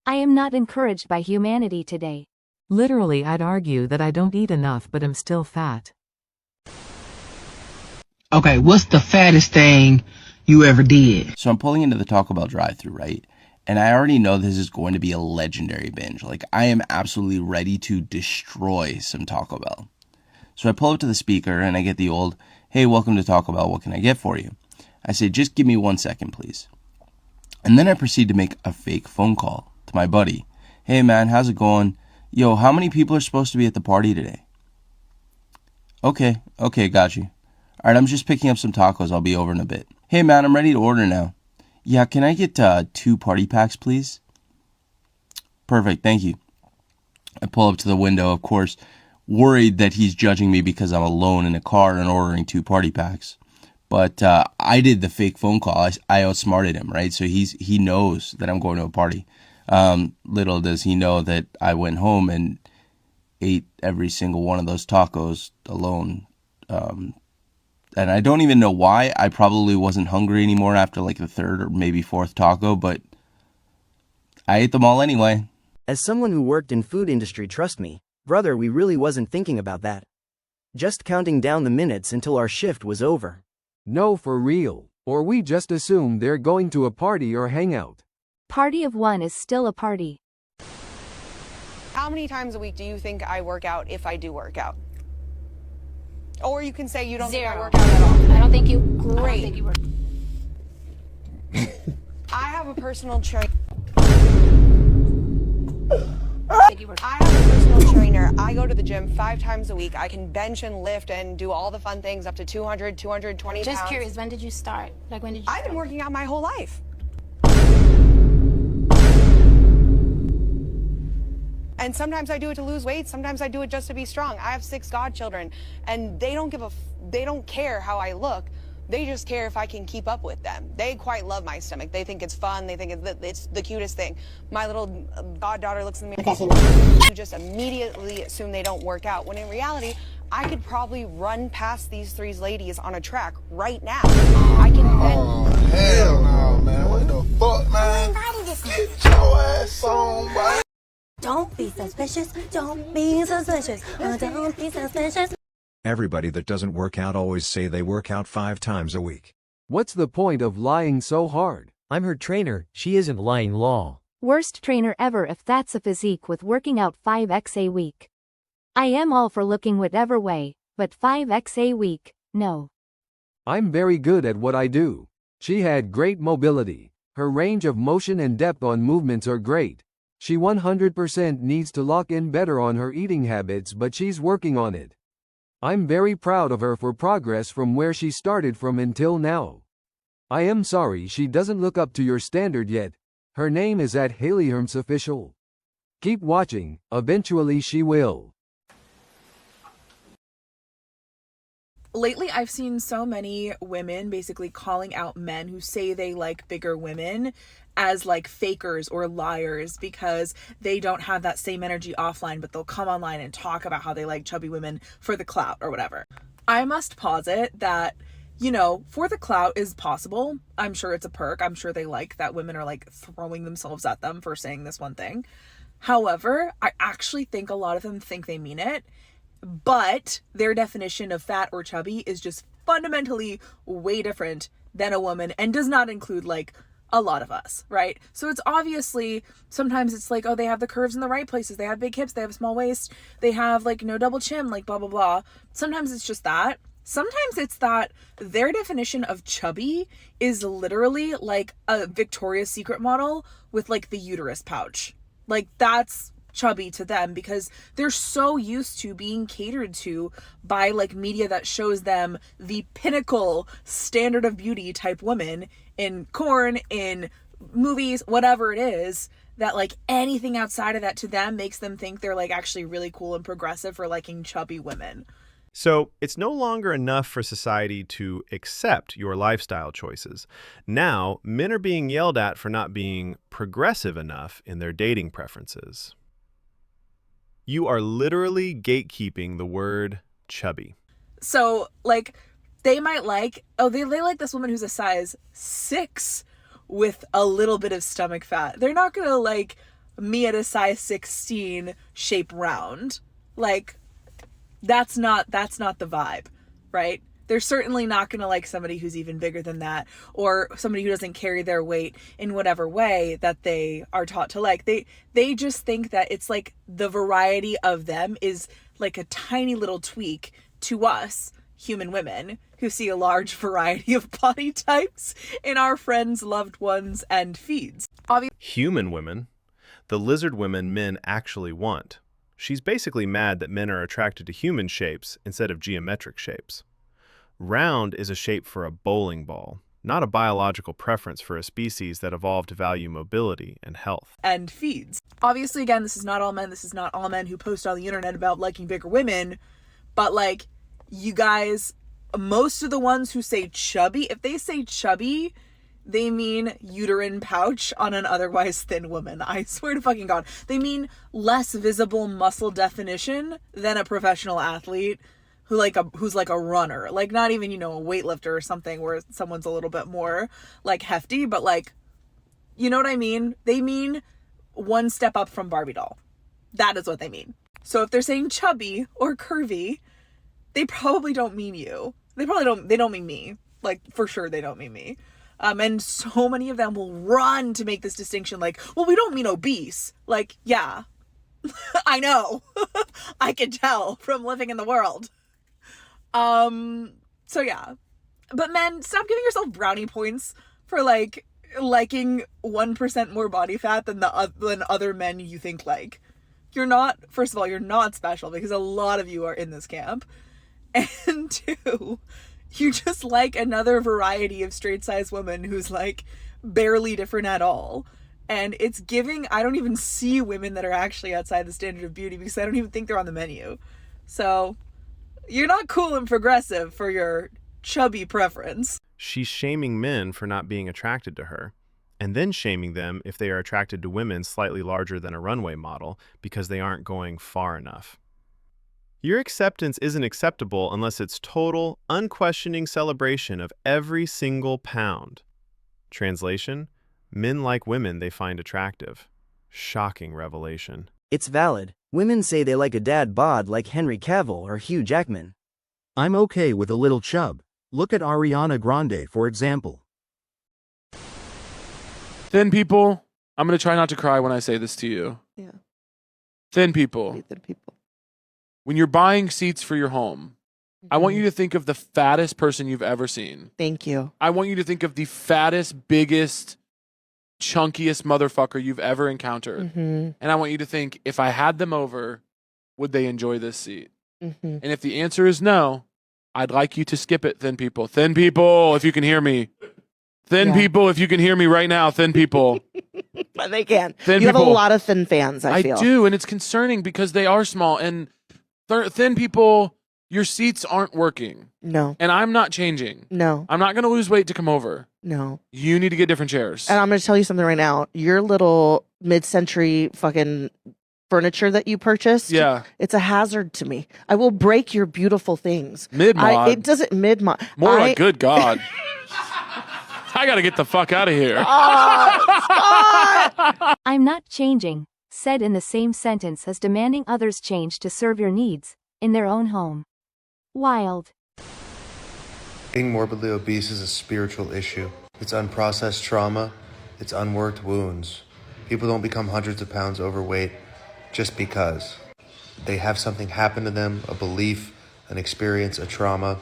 I am not encouraged by humanity today.
Literally, I'd argue that I don't eat enough but am still fat.
Okay, what's the fattest thing you ever did?
So I'm pulling into the Taco Bell drive-thru, right? And I already know this is going to be a legendary binge. Like, I am absolutely ready to destroy some Taco Bell. So I pull up to the speaker and I get the old, "Hey, welcome to Taco Bell. What can I get for you?" I say, "Just give me 1 second, please." And then I proceed to make a fake phone call to my buddy. "Hey, man, how's it going? Yo, how many people are supposed to be at the party today?" Okay, got you. All right, I'm just picking up some tacos. I'll be over in a bit. "Hey, man, I'm ready to order now." "Yeah, can I get 2 party packs, please?" "Perfect, thank you." I pull up to the window, of course, worried that he's judging me because I'm alone in a car and ordering 2 party packs. But I did the fake phone call. I outsmarted him, right? So he knows that I'm going to a party. Little does he know that I went home and ate every single one of those tacos alone. And I don't even know why. I probably wasn't hungry anymore after like the 3rd or maybe 4th taco, but I ate them all anyway.
As someone who worked in food industry, trust me, brother, we really wasn't thinking about that. Just counting down the minutes until our shift was over.
No, for real. Or we just assume they're going to a party or hangout.
Party of one is still a party.
How many times a week do you think I work out if I do work out? Or you can say you don't think I work out at all.
I don't think you.
Great.
I don't think you work.
I have a personal trainer.
I think you work.
I have a personal trainer trainer. I go to the gym 5 times a week. I can bench and lift and do all the fun things up to 200, 220
Just
pounds.
curious, when did you start? Like, when did you
I've been working out my whole life. And sometimes I do it to lose weight. Sometimes I do it just to be strong. I have 6 godchildren, and they don't care how I look. They just care if I can keep up with them. They quite love my stomach. They think it's fun. They think it's the cutest thing. My little goddaughter looks at me and you just immediately assume they don't work out, when in reality, I could probably run past these 3 ladies on a track right now. I can
Hell no, man. What the fuck, man? Get your ass on, boy.
Don't be suspicious. Don't be suspicious. Don't be suspicious.
Everybody that doesn't work out always say they work out 5 times a week.
What's the point of lying so hard?
I'm her trainer, she isn't lying law.
Worst trainer ever if that's a physique with working out 5x a week. I am all for looking whatever way, but 5x a week, no.
I'm very good at what I do. She had great mobility. Her range of motion and depth on movements are great. She 100% needs to lock in better on her eating habits, but she's working on it. I'm very proud of her for progress from where she started from until now. I am sorry she doesn't look up to your standard yet. Her name is @HaleyHermsOfficial. Keep watching, eventually she will.
Lately, I've seen so many women basically calling out men who say they like bigger women as like fakers or liars because they don't have that same energy offline, but they'll come online and talk about how they like chubby women for the clout or whatever. I must posit that, you know, for the clout is possible. I'm sure it's a perk. I'm sure they like that women are like throwing themselves at them for saying this one thing. However, I actually think a lot of them think they mean it. But their definition of fat or chubby is just fundamentally way different than a woman and does not include like a lot of us, right? So it's obviously, sometimes it's like, oh, they have the curves in the right places. They have big hips. They have a small waist. They have like no double chin, like blah, blah, blah. Sometimes it's just that. Sometimes it's that their definition of chubby is literally like a Victoria's Secret model with like the uterus pouch. Like that's chubby to them because they're so used to being catered to by like media that shows them the pinnacle standard of beauty type woman in porn, in movies, whatever it is, that like anything outside of that to them makes them think they're like actually really cool and progressive for liking chubby women.
So it's no longer enough for society to accept your lifestyle choices. Now, men are being yelled at for not being progressive enough in their dating preferences. You are literally gatekeeping the word chubby.
So, like, they might like, oh, they like this woman who's a size 6 with a little bit of stomach fat. They're not gonna like me at a size 16 shape round. Like, that's not the vibe, right? They're certainly not going to like somebody who's even bigger than that, or somebody who doesn't carry their weight in whatever way that they are taught to like. They just think that it's like the variety of them is like a tiny little tweak to us human women who see a large variety of body types in our friends, loved ones, and feeds.
Human women? The lizard women men actually want. She's basically mad that men are attracted to human shapes instead of geometric shapes. Round is a shape for a bowling ball, not a biological preference for a species that evolved to value mobility and health.
And feeds. Obviously, again, this is not all men. This is not all men who post on the internet about liking bigger women. But, like, you guys, most of the ones who say chubby, if they say chubby, they mean uterine pouch on an otherwise thin woman. I swear to fucking God. They mean less visible muscle definition than a professional athlete who's like a runner, like not even, you know, a weightlifter or something where someone's a little bit more like hefty, but like, you know what I mean? They mean one step up from Barbie doll. That is what they mean. So if they're saying chubby or curvy, they probably don't mean you. They don't mean me. Like for sure they don't mean me. And so many of them will run to make this distinction like, well, we don't mean obese. Like, yeah, I know. I can tell from living in the world. So yeah, but men, stop giving yourself brownie points for like liking 1% more body fat than other men you think like. you're not, first of all, you're not special because a lot of you are in this camp. And two, you just like another variety of straight size woman who's like barely different at all. And it's giving, I don't even see women that are actually outside the standard of beauty because I don't even think they're on the menu. So you're not cool and progressive for your chubby preference.
She's shaming men for not being attracted to her, and then shaming them if they are attracted to women slightly larger than a runway model because they aren't going far enough. Your acceptance isn't acceptable unless it's total, unquestioning celebration of every single pound. Translation: men like women they find attractive. Shocking revelation.
It's valid. Women say they like a dad bod like Henry Cavill or Hugh Jackman.
I'm okay with a little chub. Look at Ariana Grande, for example.
Thin people, I'm going to try not to cry when I say this to you.
Yeah.
Thin people.
Thin people.
When you're buying seats for your home, I want you to think of the fattest person you've ever seen.
Thank you.
I want you to think of the fattest, biggest, chunkiest motherfucker you've ever encountered. And I want you to think, if I had them over, would they enjoy this seat? And if the answer is no, I'd like you to skip it, thin people. Thin people, if you can hear me. Thin people, if you can hear me right now, thin people.
But they can.
Thin
you
people.
have a lot of thin fans, I feel.
I do, and it's concerning because they are small. And thin people, your seats aren't working.
No.
And I'm not changing.
No.
I'm not going to lose weight to come over.
No.
You need to get different chairs.
And I'm going to tell you something right now. Your little mid-century fucking furniture that you purchased, it's a hazard to me. I will break your beautiful things.
Mid-mod?
It doesn't mid-mod.
More like, good God. I got to get the fuck out of here.
I'm not changing, said in the same sentence as demanding others change to serve your needs, in their own home. Wild.
Being morbidly obese is a spiritual issue. It's unprocessed trauma. It's unworked wounds. People don't become hundreds of pounds overweight just because. They have something happen to them, a belief, an experience, a trauma,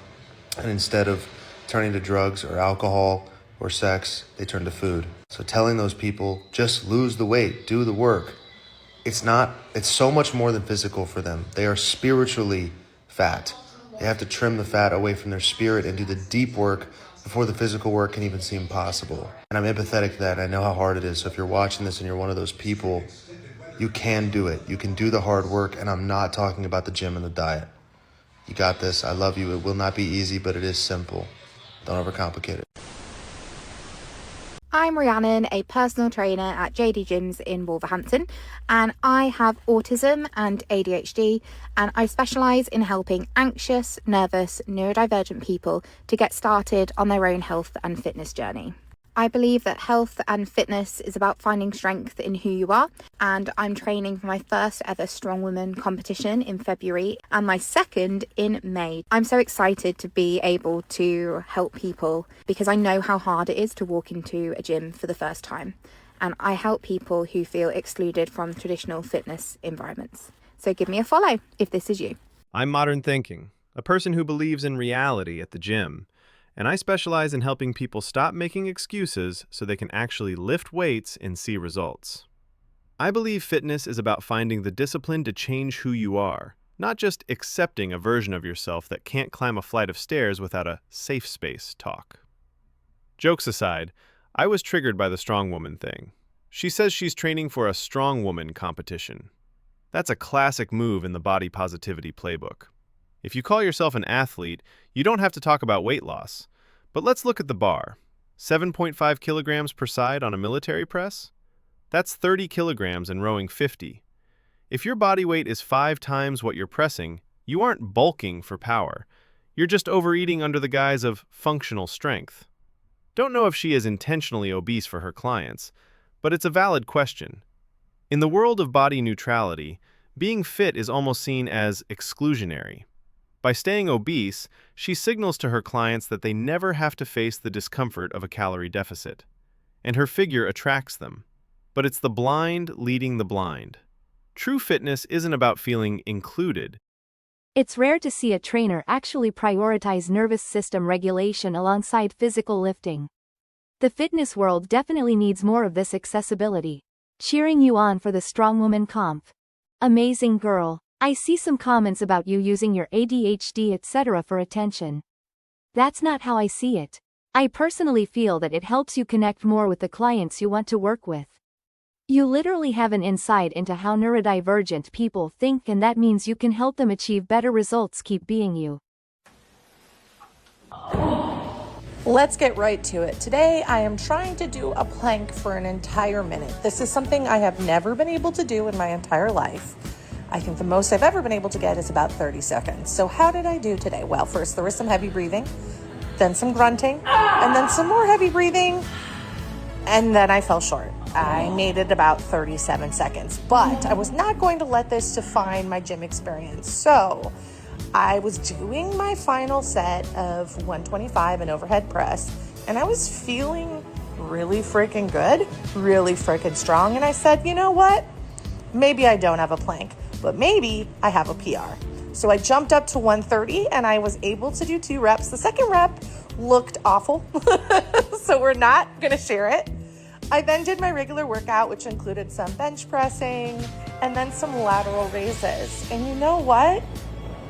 and instead of turning to drugs or alcohol or sex, they turn to food. So telling those people, just lose the weight, do the work. It's so much more than physical for them. They are spiritually fat. They have to trim the fat away from their spirit and do the deep work before the physical work can even seem possible. And I'm empathetic to that. I know how hard it is. So if you're watching this and you're one of those people, you can do it. You can do the hard work. And I'm not talking about the gym and the diet. You got this. I love you. It will not be easy, but it is simple. Don't overcomplicate it.
I'm Rhiannon, a personal trainer at JD Gyms in Wolverhampton, and I have autism and ADHD, and I specialise in helping anxious, nervous, neurodivergent people to get started on their own health and fitness journey. I believe that health and fitness is about finding strength in who you are, and I'm training for my first ever strongwoman competition in February and my second in May. I'm so excited to be able to help people because I know how hard it is to walk into a gym for the first time, and I help people who feel excluded from traditional fitness environments. So give me a follow if this is you.
I'm Modern Thinking, a person who believes in reality at the gym. And I specialize in helping people stop making excuses so they can actually lift weights and see results. I believe fitness is about finding the discipline to change who you are, not just accepting a version of yourself that can't climb a flight of stairs without a safe space talk. Jokes aside, I was triggered by the strongwoman thing. She says she's training for a strongwoman competition. That's a classic move in the body positivity playbook. If you call yourself an athlete, you don't have to talk about weight loss. But let's look at the bar. 7.5 kilograms per side on a military press? That's 30 kilograms and rowing 50. If your body weight is 5 times what you're pressing, you aren't bulking for power. You're just overeating under the guise of functional strength. Don't know if she is intentionally obese for her clients, but it's a valid question. In the world of body neutrality, being fit is almost seen as exclusionary. By staying obese, she signals to her clients that they never have to face the discomfort of a calorie deficit. And her figure attracts them. But it's the blind leading the blind. True fitness isn't about feeling included.
It's rare to see a trainer actually prioritize nervous system regulation alongside physical lifting. The fitness world definitely needs more of this accessibility. Cheering you on for the strongwoman comp. Amazing girl. I see some comments about you using your ADHD etc. for attention. That's not how I see it. I personally feel that it helps you connect more with the clients you want to work with. You literally have an insight into how neurodivergent people think, and that means you can help them achieve better results. Keep being you.
Let's get right to it. Today, I am trying to do a plank for an entire minute. This is something I have never been able to do in my entire life. I think the most I've ever been able to get is about 30 seconds. So how did I do today? Well, first there was some heavy breathing, then some grunting, and then some more heavy breathing, and then I fell short. I made it about 37 seconds, but I was not going to let this define my gym experience. So I was doing my final set of 125 and overhead press, and I was feeling really freaking good, really freaking strong. And I said, you know what? Maybe I don't have a plank, but maybe I have a PR. So I jumped up to 130 and I was able to do 2 reps. The second rep looked awful, so we're not gonna share it. I then did my regular workout, which included some bench pressing and then some lateral raises. And you know what?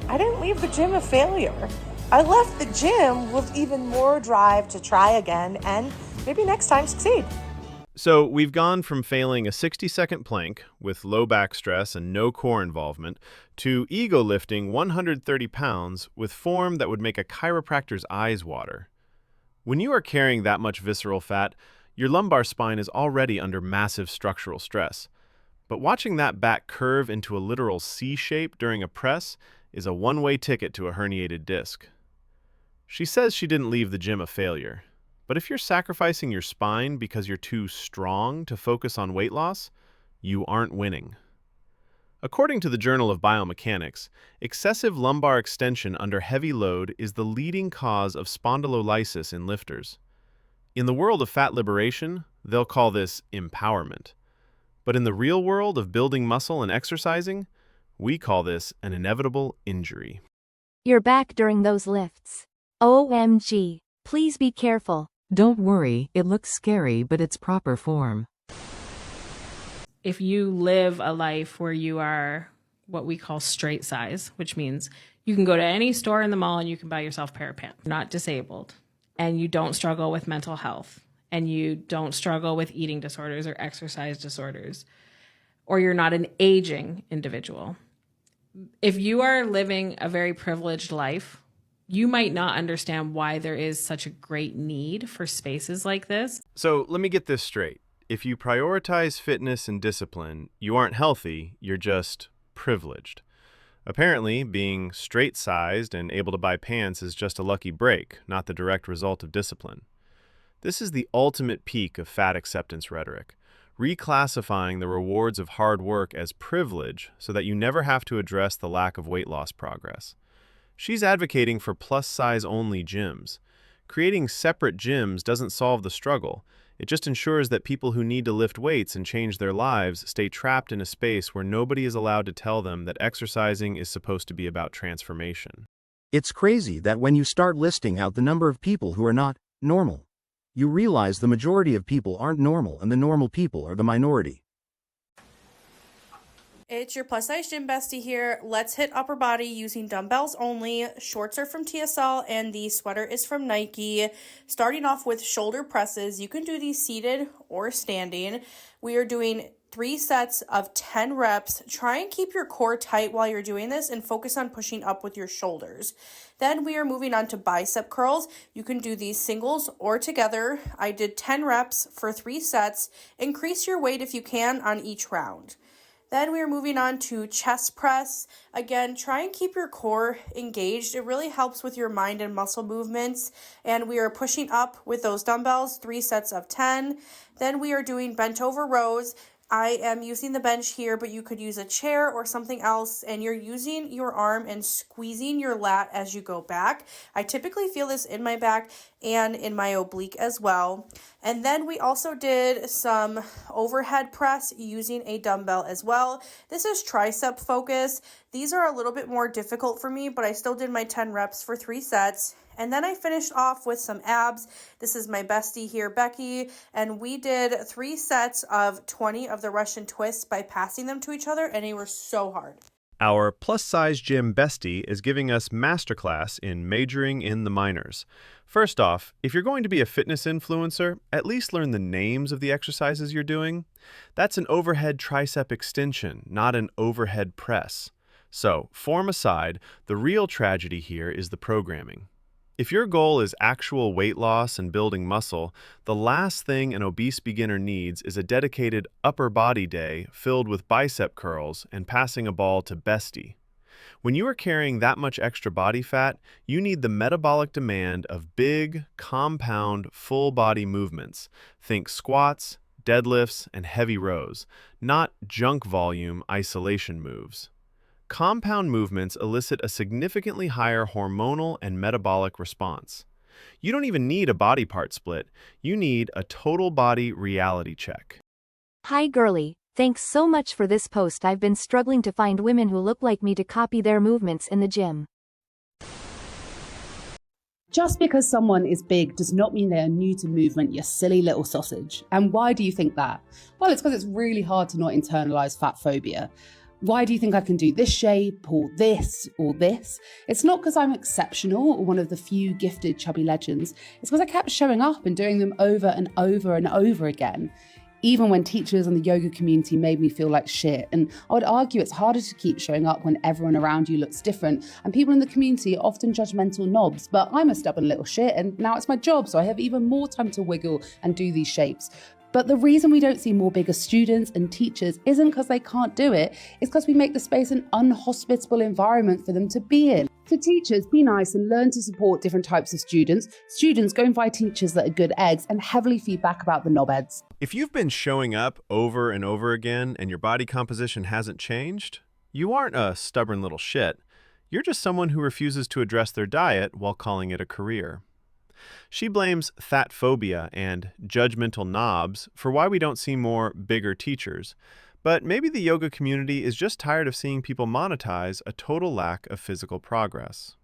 I didn't leave the gym a failure. I left the gym with even more drive to try again and maybe next time succeed.
So we've gone from failing a 60-second plank with low back stress and no core involvement to ego lifting 130 pounds with form that would make a chiropractor's eyes water. When you are carrying that much visceral fat, your lumbar spine is already under massive structural stress. But watching that back curve into a literal C shape during a press is a one-way ticket to a herniated disc. She says she didn't leave the gym a failure. But if you're sacrificing your spine because you're too strong to focus on weight loss, you aren't winning. According to the Journal of Biomechanics, excessive lumbar extension under heavy load is the leading cause of spondylolysis in lifters. In the world of fat liberation, they'll call this empowerment. But in the real world of building muscle and exercising, we call this an inevitable injury.
You're back during those lifts. OMG. Please be careful.
Don't worry, it looks scary, but it's proper form.
If you live a life where you are what we call straight size, which means you can go to any store in the mall and you can buy yourself a pair of pants, not disabled, and you don't struggle with mental health, and you don't struggle with eating disorders or exercise disorders, or you're not an aging individual. If you are living a very privileged life, you might not understand why there is such a great need for spaces like this.
So let me get this straight. If you prioritize fitness and discipline, you aren't healthy, you're just privileged. Apparently, being straight-sized and able to buy pants is just a lucky break, not the direct result of discipline. This is the ultimate peak of fat acceptance rhetoric, reclassifying the rewards of hard work as privilege so that you never have to address the lack of weight loss progress. She's advocating for plus-size-only gyms. Creating separate gyms doesn't solve the struggle. It just ensures that people who need to lift weights and change their lives stay trapped in a space where nobody is allowed to tell them that exercising is supposed to be about transformation.
It's crazy that when you start listing out the number of people who are not normal, you realize the majority of people aren't normal and the normal people are the minority.
It's your plus size gym bestie here. Let's hit upper body using dumbbells only. Shorts are from TSL and the sweater is from Nike. Starting off with shoulder presses. You can do these seated or standing. We are doing 3 sets of 10 reps. Try and keep your core tight while you're doing this and focus on pushing up with your shoulders. Then we are moving on to bicep curls. You can do these singles or together. I did 10 reps for 3 sets. Increase your weight if you can on each round. Then we are moving on to chest press. Again, try and keep your core engaged. It really helps with your mind and muscle movements. And we are pushing up with those dumbbells, 3 sets of 10. Then we are doing bent over rows. I am using the bench here, but you could use a chair or something else, and you're using your arm and squeezing your lat as you go back. I typically feel this in my back and in my oblique as well. And then we also did some overhead press using a dumbbell as well. This is tricep focus. These are a little bit more difficult for me, but I still did my 10 reps for 3 sets. And then I finished off with some abs. This is my bestie here, Becky, and we did 3 sets of 20 of the Russian twists by passing them to each other, and they were so hard.
Our plus-size gym bestie is giving us masterclass in majoring in the minors. First off, if you're going to be a fitness influencer, at least learn the names of the exercises you're doing. That's an overhead tricep extension, not an overhead press. So, form aside, the real tragedy here is the programming. If your goal is actual weight loss and building muscle, the last thing an obese beginner needs is a dedicated upper body day filled with bicep curls and passing a ball to bestie. When you are carrying that much extra body fat, you need the metabolic demand of big, compound, full body movements. Think squats, deadlifts, and heavy rows, not junk volume isolation moves. Compound movements elicit a significantly higher hormonal and metabolic response. You don't even need a body part split. You need a total body reality check.
Hi girlie, thanks so much for this post. I've been struggling to find women who look like me to copy their movements in the gym.
Just because someone is big does not mean they are new to movement, you silly little sausage. And why do you think that? Well, it's because it's really hard to not internalize fat phobia. Why do you think I can do this shape or this or this? It's not because I'm exceptional or one of the few gifted chubby legends. It's because I kept showing up and doing them over and over and over again. Even when teachers and the yoga community made me feel like shit. And I would argue it's harder to keep showing up when everyone around you looks different. And people in the community are often judgmental knobs, but I'm a stubborn little shit and now it's my job, so I have even more time to wiggle and do these shapes. But the reason we don't see more bigger students and teachers isn't because they can't do it, it's because we make the space an unhospitable environment for them to be in. So teachers, be nice and learn to support different types of students. Students, go and find teachers that are good eggs and heavily feedback about the knobheads.
If you've been showing up over and over again and your body composition hasn't changed, you aren't a stubborn little shit. You're just someone who refuses to address their diet while calling it a career. She blames fatphobia and judgmental knobs for why we don't see more bigger teachers, but maybe the yoga community is just tired of seeing people monetize a total lack of physical progress.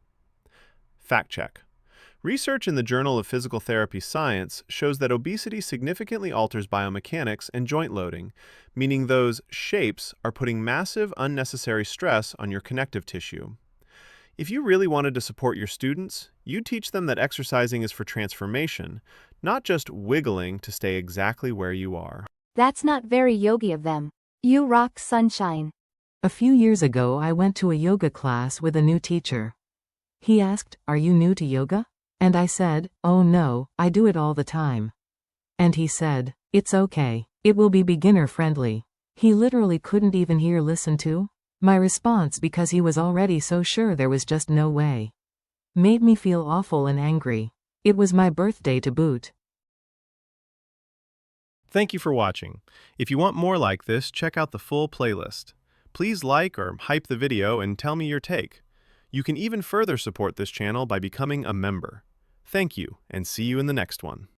Fact check. Research in the Journal of Physical Therapy Science shows that obesity significantly alters biomechanics and joint loading, meaning those shapes are putting massive unnecessary stress on your connective tissue. If you really wanted to support your students, you'd teach them that exercising is for transformation, not just wiggling to stay exactly where you are.
That's not very yogi of them. You rock, sunshine.
A few years ago I went to a yoga class with a new teacher. He asked, "Are you new to yoga?" And I said, "Oh no, I do it all the time." And he said, "It's okay. It will be beginner friendly." He literally couldn't even hear listen to my response because he was already so sure there was just no way. Made me feel awful and angry. It was my birthday to boot.
Thank you for watching. If you want more like this, check out the full playlist. Please like or hype the video and tell me your take. You can even further support this channel by becoming a member. Thank you, and see you in the next one.